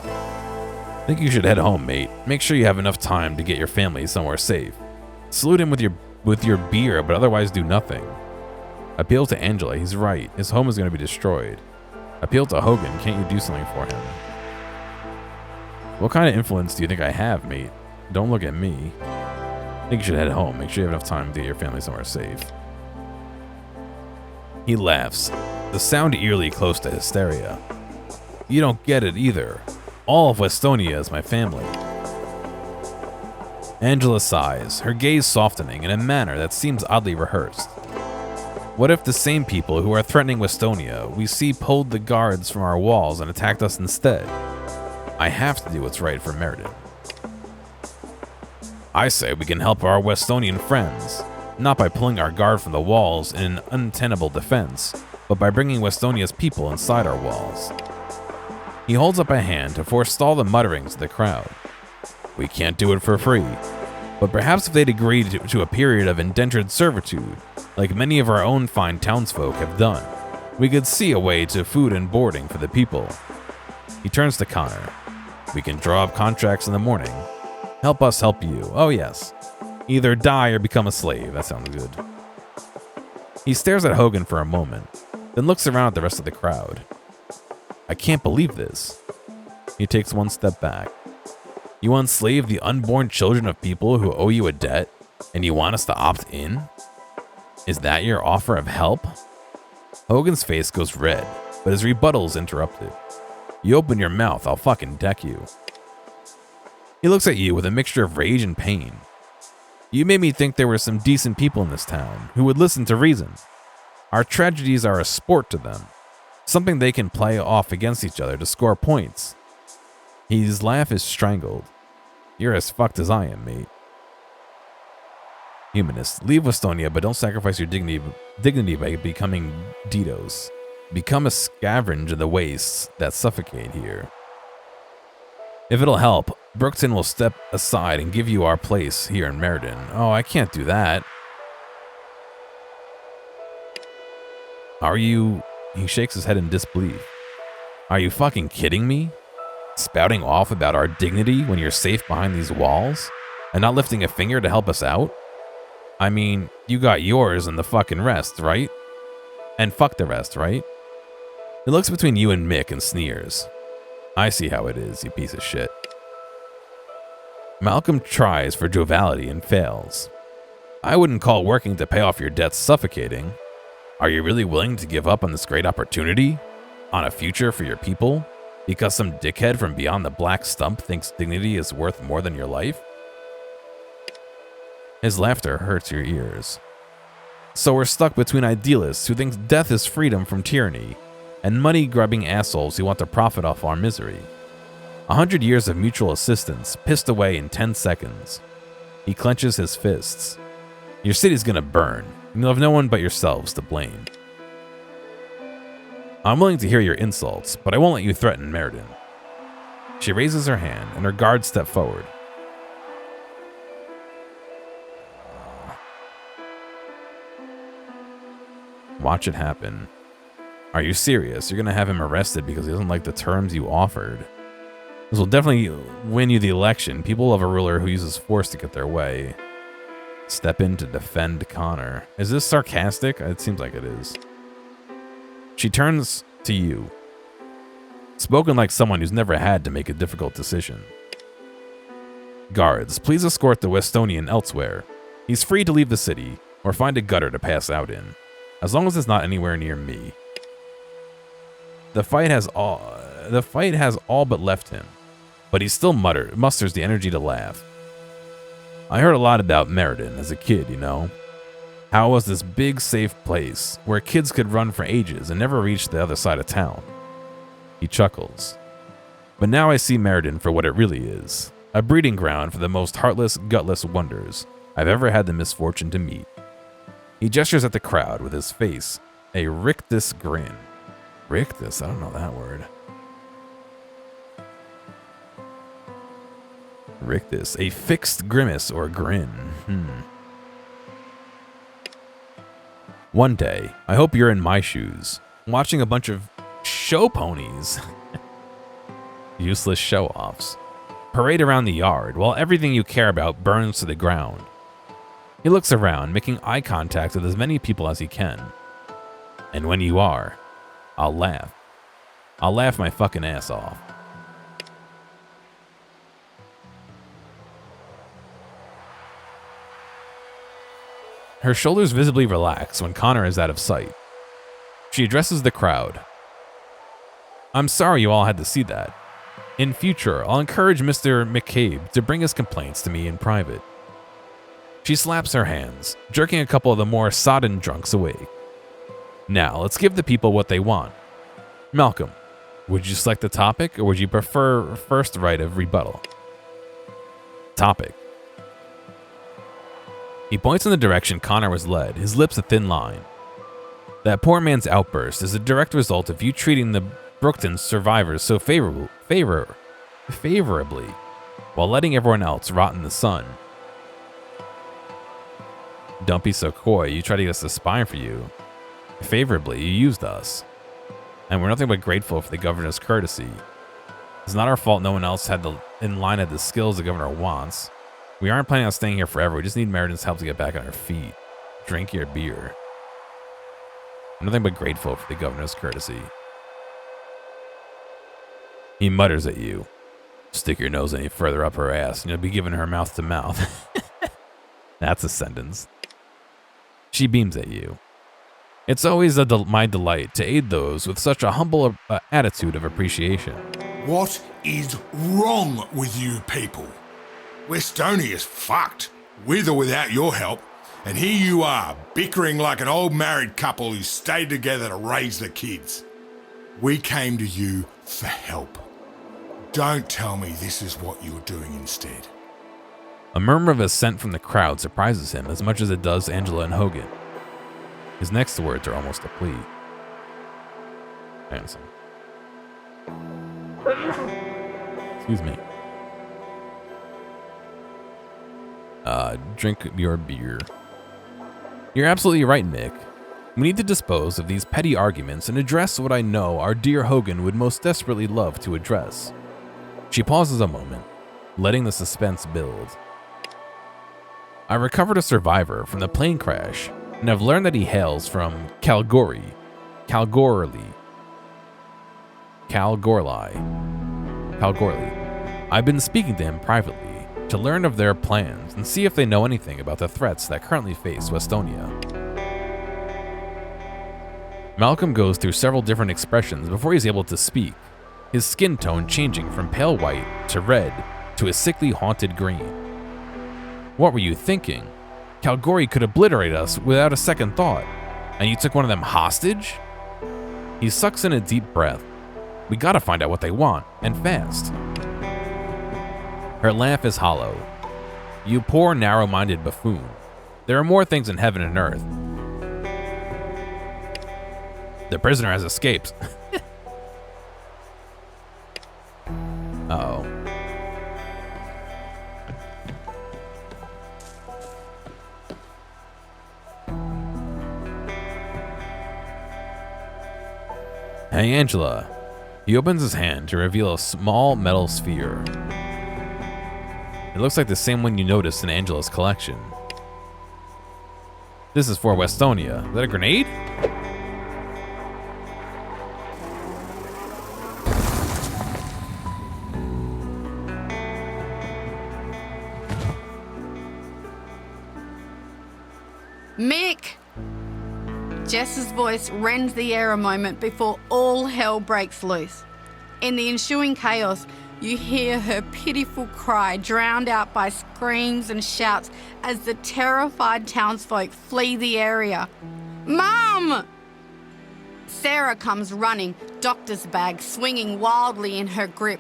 I think you should head home, mate. Make sure you have enough time to get your family somewhere safe. Salute him with your beer, but otherwise do nothing. Appeal to Angela, he's right. His home is going to be destroyed. Appeal to Hogan, can't you do something for him? What kind of influence do you think I have, mate? Don't look at me. I think you should head home. Make sure you have enough time to get your family somewhere safe. He laughs, the sound eerily close to hysteria. You don't get it either. All of Westonia is my family. Angela sighs, her gaze softening in a manner that seems oddly rehearsed. What if the same people who are threatening Westonia we see pulled the guards from our walls and attacked us instead? I have to do what's right for Meriden. I say we can help our Westonian friends, not by pulling our guard from the walls in an untenable defense, but by bringing Westonia's people inside our walls. He holds up a hand to forestall the mutterings of the crowd. We can't do it for free, but perhaps if they'd agreed to a period of indentured servitude, like many of our own fine townsfolk have done, we could see a way to food and boarding for the people. He turns to Connor. We can draw up contracts in the morning. Help us help you. Oh yes. Either die or become a slave. That sounds good. He stares at Hogan for a moment, then looks around at the rest of the crowd. I can't believe this. He takes one step back. You enslave the unborn children of people who owe you a debt, and you want us to opt in? Is that your offer of help? Hogan's face goes red, but his rebuttal is interrupted. You open your mouth, I'll fucking deck you. He looks at you with a mixture of rage and pain. You made me think there were some decent people in this town who would listen to reason. Our tragedies are a sport to them, something they can play off against each other to score points. His laugh is strangled. You're as fucked as I am, mate. Humanist, leave Westonia, but don't sacrifice your dignity by becoming Ditos. Become a scavenge of the wastes that suffocate here. If it'll help, Brookton will step aside and give you our place here in Meriden. Oh, I can't do that. Are you... He shakes his head in disbelief. Are you fucking kidding me? Spouting off about our dignity when you're safe behind these walls? And not lifting a finger to help us out? I mean, you got yours and the fucking rest, right? And fuck the rest, right? He looks between you and Mick and sneers. I see how it is, you piece of shit. Malcolm tries for joviality and fails. I wouldn't call working to pay off your debts suffocating. Are you really willing to give up on this great opportunity? On a future for your people? Because some dickhead from beyond the black stump thinks dignity is worth more than your life? His laughter hurts your ears. So we're stuck between idealists who think death is freedom from tyranny, and money-grubbing assholes who want to profit off our misery. 100 years of mutual assistance pissed away in 10 seconds. He clenches his fists. Your city's gonna burn, and you'll have no one but yourselves to blame. I'm willing to hear your insults, but I won't let you threaten Meriden. She raises her hand, and her guards step forward. Watch it happen. Are you serious? You're gonna have him arrested because he doesn't like the terms you offered. This will definitely win you the election. People love a ruler who uses force to get their way. Step in to defend Connor. Is this sarcastic? It seems like it is. She turns to you. Spoken like someone who's never had to make a difficult decision. Guards, please escort the Westonian elsewhere. He's free to leave the city, or find a gutter to pass out in, as long as it's not anywhere near me. The fight has all but left him. but he still musters the energy to laugh. I heard a lot about Meriden as a kid, you know. How it was this big, safe place where kids could run for ages and never reach the other side of town. He chuckles. But now I see Meriden for what it really is. A breeding ground for the most heartless, gutless wonders I've ever had the misfortune to meet. He gestures at the crowd with his face, a rictus grin. Rictus? I don't know that word. Rictus, a fixed grimace or grin. One day, I hope you're in my shoes, watching a bunch of show ponies, useless show-offs, parade around the yard while everything you care about burns to the ground. He looks around, making eye contact with as many people as he can. And when you are, I'll laugh. I'll laugh my fucking ass off. Her shoulders visibly relax when Connor is out of sight. She addresses the crowd. I'm sorry you all had to see that. In future, I'll encourage Mr. McCabe to bring his complaints to me in private. She slaps her hands, jerking a couple of the more sodden drunks awake. Now, let's give the people what they want. Malcolm, would you select the topic or would you prefer first right of rebuttal? Topic. He points in the direction Connor was led, his lips a thin line. That poor man's outburst is a direct result of you treating the Brookton survivors so favorably, while letting everyone else rot in the sun. Don't be so coy, you tried to get us to spy for you. Favorably, you used us. And we're nothing but grateful for the governor's courtesy. It's not our fault no one else in line had the skills the governor wants. We aren't planning on staying here forever. We just need Meriden's help to get back on our feet. Drink your beer. I'm nothing but grateful for the governor's courtesy. He mutters at you. Stick your nose any further up her ass and you'll be giving her mouth to mouth. That's a sentence. She beams at you. It's always my delight to aid those with such a humble attitude of appreciation. What is wrong with you people? Westonia's fucked, with or without your help, and here you are, bickering like an old married couple who stayed together to raise the kids. We came to you for help. Don't tell me this is what you're doing instead. A murmur of assent from the crowd surprises him as much as it does Angela and Hogan. His next words are almost a plea. Handsome. Excuse me. Drink your beer. You're absolutely right, Nick. We need to dispose of these petty arguments and address what I know our dear Hogan would most desperately love to address. She pauses a moment, letting the suspense build. I recovered a survivor from the plane crash, and I've learned that he hails from Kalgoorlie. I've been speaking to him privately to learn of their plans and see if they know anything about the threats that currently face Westonia. Malcolm goes through several different expressions before he's able to speak, his skin tone changing from pale white to red to a sickly haunted green. What were you thinking? Kalgoorlie could obliterate us without a second thought, and you took one of them hostage? He sucks in a deep breath. We gotta find out what they want, and fast. Her laugh is hollow. You poor narrow-minded buffoon. There are more things in heaven and earth. The prisoner has escaped. Uh-oh. Hey, Angela. He opens his hand to reveal a small metal sphere. It looks like the same one you noticed in Angela's collection. This is for Westonia. Is that a grenade? Mick! Jess's voice rends the air a moment before all hell breaks loose. In the ensuing chaos, You hear her pitiful cry drowned out by screams and shouts as the terrified townsfolk flee the area. Mum! Sarah comes running, doctor's bag swinging wildly in her grip.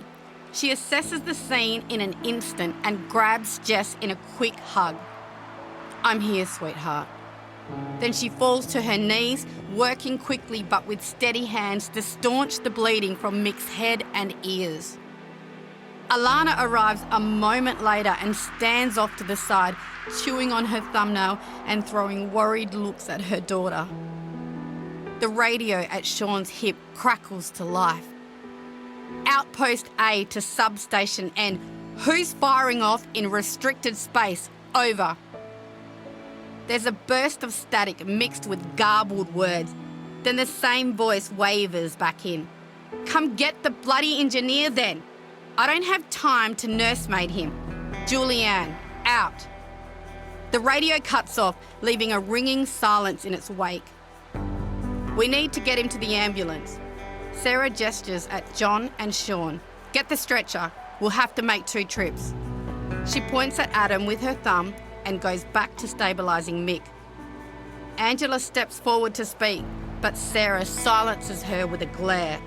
She assesses the scene in an instant and grabs Jess in a quick hug. I'm here, sweetheart. Then she falls to her knees, working quickly but with steady hands to staunch the bleeding from Mick's head and ears. Alana arrives a moment later and stands off to the side, chewing on her thumbnail and throwing worried looks at her daughter. The radio at Sean's hip crackles to life. Outpost A to substation N. Who's firing off in restricted space? Over. There's a burst of static mixed with garbled words. Then the same voice wavers back in. Come get the bloody engineer then. I don't have time to nursemaid him. Julianne, out. The radio cuts off, leaving a ringing silence in its wake. We need to get him to the ambulance. Sarah gestures at John and Sean. Get the stretcher. We'll have to make 2 trips. She points at Adam with her thumb and goes back to stabilising Mick. Angela steps forward to speak, but Sarah silences her with a glare.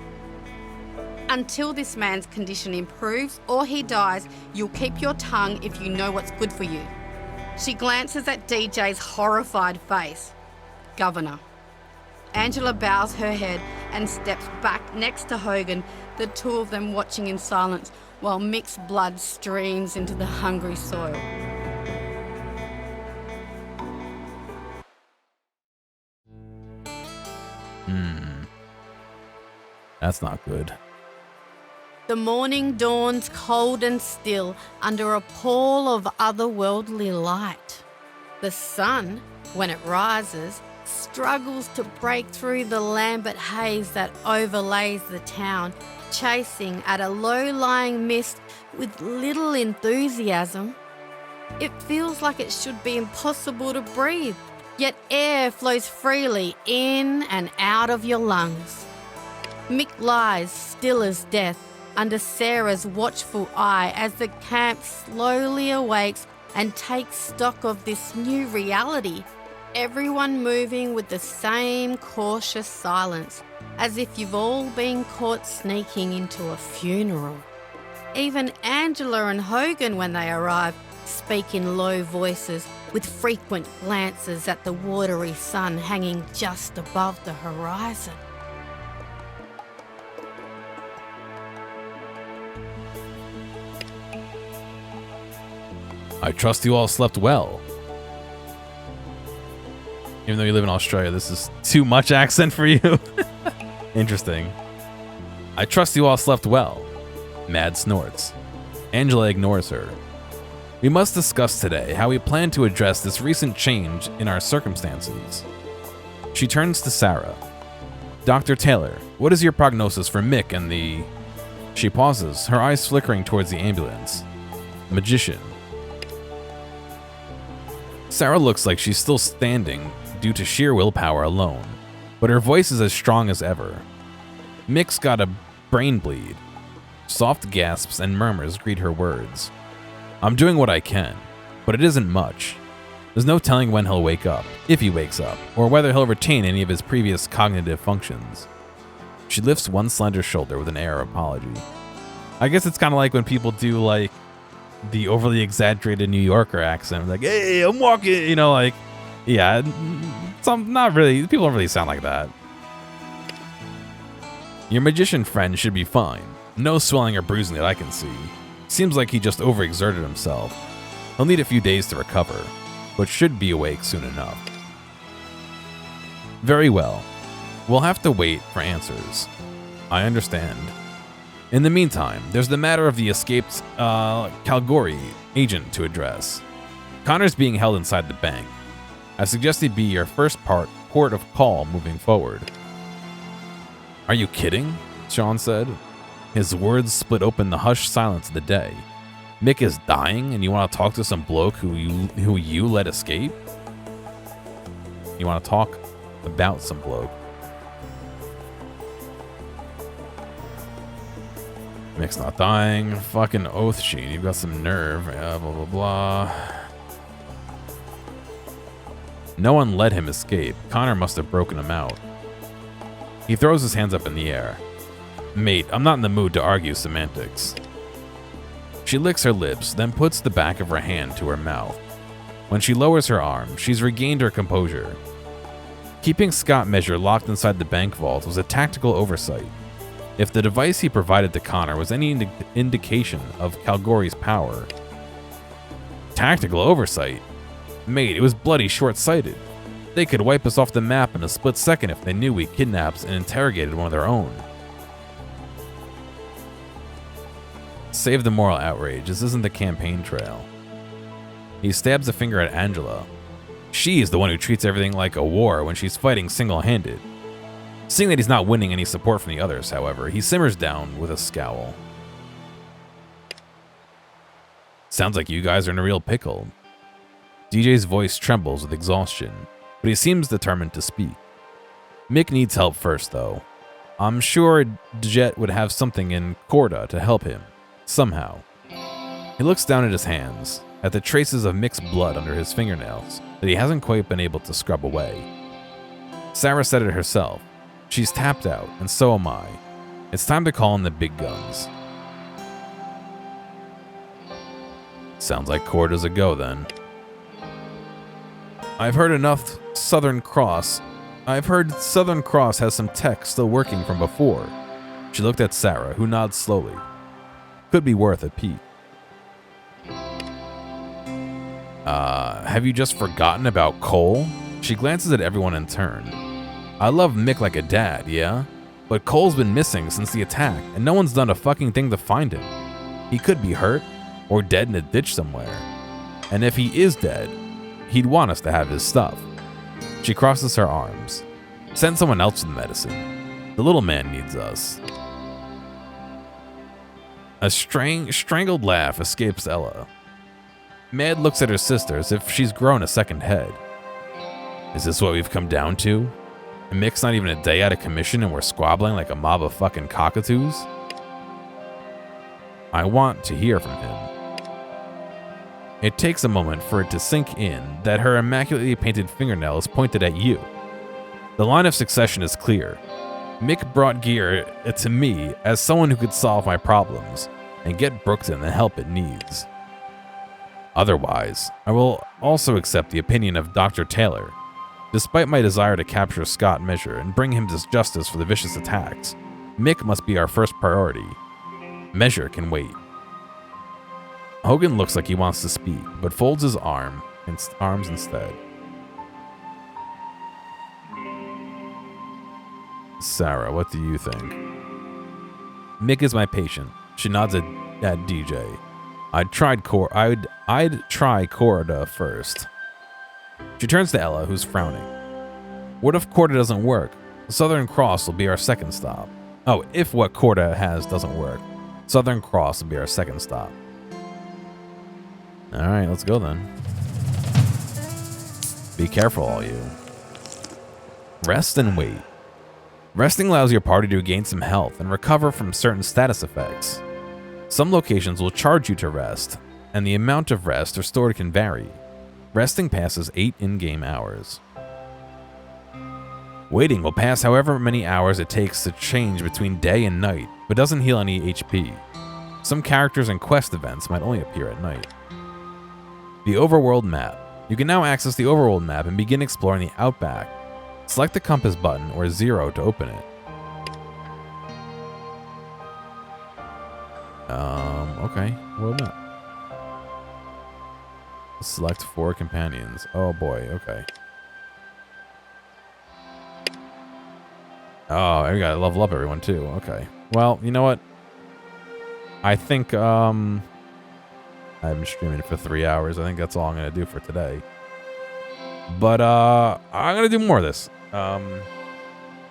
Until this man's condition improves or he dies, you'll keep your tongue if you know what's good for you. She glances at DJ's horrified face. Governor. Angela bows her head and steps back next to Hogan, the two of them watching in silence while Mick's blood streams into the hungry soil. That's not good. The morning dawns cold and still under a pall of otherworldly light. The sun, when it rises, struggles to break through the lambent haze that overlays the town, chasing at a low-lying mist with little enthusiasm. It feels like it should be impossible to breathe, yet air flows freely in and out of your lungs. Mick lies still as death under Sarah's watchful eye as the camp slowly awakes and takes stock of this new reality. Everyone moving with the same cautious silence, as if you've all been caught sneaking into a funeral. Even Angela and Hogan, when they arrive, speak in low voices with frequent glances at the watery sun hanging just above the horizon. I trust you all slept well. Even though you live in Australia, this is too much accent for you. Interesting. I trust you all slept well. Mad snorts. Angela ignores her. We must discuss today how we plan to address this recent change in our circumstances. She turns to Sarah. Dr. Taylor, what is your prognosis for Mick and the... She pauses, her eyes flickering towards the ambulance. Magician. Sarah looks like she's still standing due to sheer willpower alone, but her voice is as strong as ever. Mick's got a brain bleed. Soft gasps and murmurs greet her words. I'm doing what I can, but it isn't much. There's no telling when he'll wake up, if he wakes up, or whether he'll retain any of his previous cognitive functions. She lifts one slender shoulder with an air of apology. I guess it's kind of like when people do like the overly exaggerated New Yorker accent, like, hey, I'm walking, you know, like, yeah, not really, people don't really sound like that. Your magician friend should be fine. No swelling or bruising that I can see. Seems like he just overexerted himself. He'll need a few days to recover, but should be awake soon enough. Very well. We'll have to wait for answers. I understand. In the meantime, there's the matter of the escaped Calgary agent to address. Connor's being held inside the bank. I suggest he be your first port of call moving forward. Are you kidding? Sean said. His words split open the hushed silence of the day. Mick is dying and you want to talk to some bloke who you let escape? You want to talk about some bloke. Mick's not dying. Fucking Oath Sheen, you've got some nerve. Yeah, blah, blah, blah. No one let him escape. Connor must have broken him out. He throws his hands up in the air. Mate, I'm not in the mood to argue semantics. She licks her lips, then puts the back of her hand to her mouth. When she lowers her arm, she's regained her composure. Keeping Scott Measure locked inside the bank vault was a tactical oversight. If the device he provided to Connor was any indication of Calgori's power. Tactical oversight? Mate, it was bloody short-sighted. They could wipe us off the map in a split second if they knew we kidnapped and interrogated one of their own. Save the moral outrage, this isn't the campaign trail. He stabs a finger at Angela. She's the one who treats everything like a war when she's fighting single-handed. Seeing that he's not winning any support from the others, however, he simmers down with a scowl. Sounds like you guys are in a real pickle. DJ's voice trembles with exhaustion, but he seems determined to speak. Mick needs help first, though. I'm sure Jet would have something in Corda to help him, somehow. He looks down at his hands, at the traces of Mick's blood under his fingernails that he hasn't quite been able to scrub away. Sarah said it herself. She's tapped out, and so am I. It's time to call in the big guns. Sounds like Corda's a go, then. I've heard Southern Cross has some tech still working from before. She looked at Sarah, who nods slowly. Could be worth a peek. Have you just forgotten about Cole? She glances at everyone in turn. I love Mick like a dad, yeah? But Cole's been missing since the attack, and no one's done a fucking thing to find him. He could be hurt, or dead in a ditch somewhere. And if he is dead, he'd want us to have his stuff. She crosses her arms. Send someone else with the medicine. The little man needs us. A strangled laugh escapes Ella. Mad looks at her sister as if she's grown a second head. Is this what we've come down to? And Mick's not even a day out of commission and we're squabbling like a mob of fucking cockatoos? I want to hear from him. It takes a moment for it to sink in that her immaculately painted fingernail is pointed at you. The line of succession is clear. Mick brought gear to me as someone who could solve my problems and get Brookton the help it needs. Otherwise, I will also accept the opinion of Dr. Taylor. Despite my desire to capture Scott Measure and bring him to justice for the vicious attacks, Mick must be our first priority. Measure can wait. Hogan looks like he wants to speak, but folds his arms instead. Sarah, what do you think? Mick is my patient. She nods at DJ. I'd try Corda first. She turns to Ella, who's frowning. What if Corda doesn't work? Southern Cross will be our second stop. Oh, if what Corda has doesn't work, Southern Cross will be our second stop. All right, let's go then. Be careful, all you. Rest and wait. Resting allows your party to gain some health and recover from certain status effects. Some locations will charge you to rest, and the amount of rest restored can vary. Resting passes 8 in-game hours. Waiting will pass however many hours it takes to change between day and night, but doesn't heal any HP. Some characters and quest events might only appear at night. The Overworld map. You can now access the Overworld map and begin exploring the Outback. Select the compass button or 0 to open it. Okay, world map. Select 4 companions. Oh boy, okay. Oh, we gotta level up everyone too. Okay. Well, you know what? I think I've been streaming for 3 hours. I think that's all I'm gonna do for today. But I'm gonna do more of this.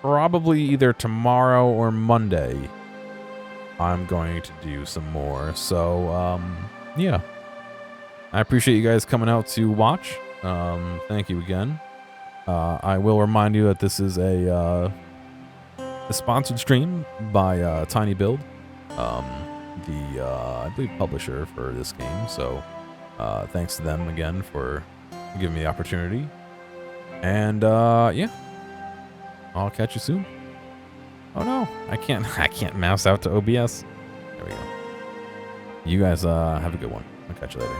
Probably either tomorrow or Monday. I'm going to do some more. So yeah. I appreciate you guys coming out to watch. Thank you again. I will remind you that this is a sponsored stream by Tiny Build. the, I believe, publisher for this game. So thanks to them again for giving me the opportunity. And yeah, I'll catch you soon. Oh no, I can't mouse out to OBS. There we go. You guys have a good one. I'll catch you later.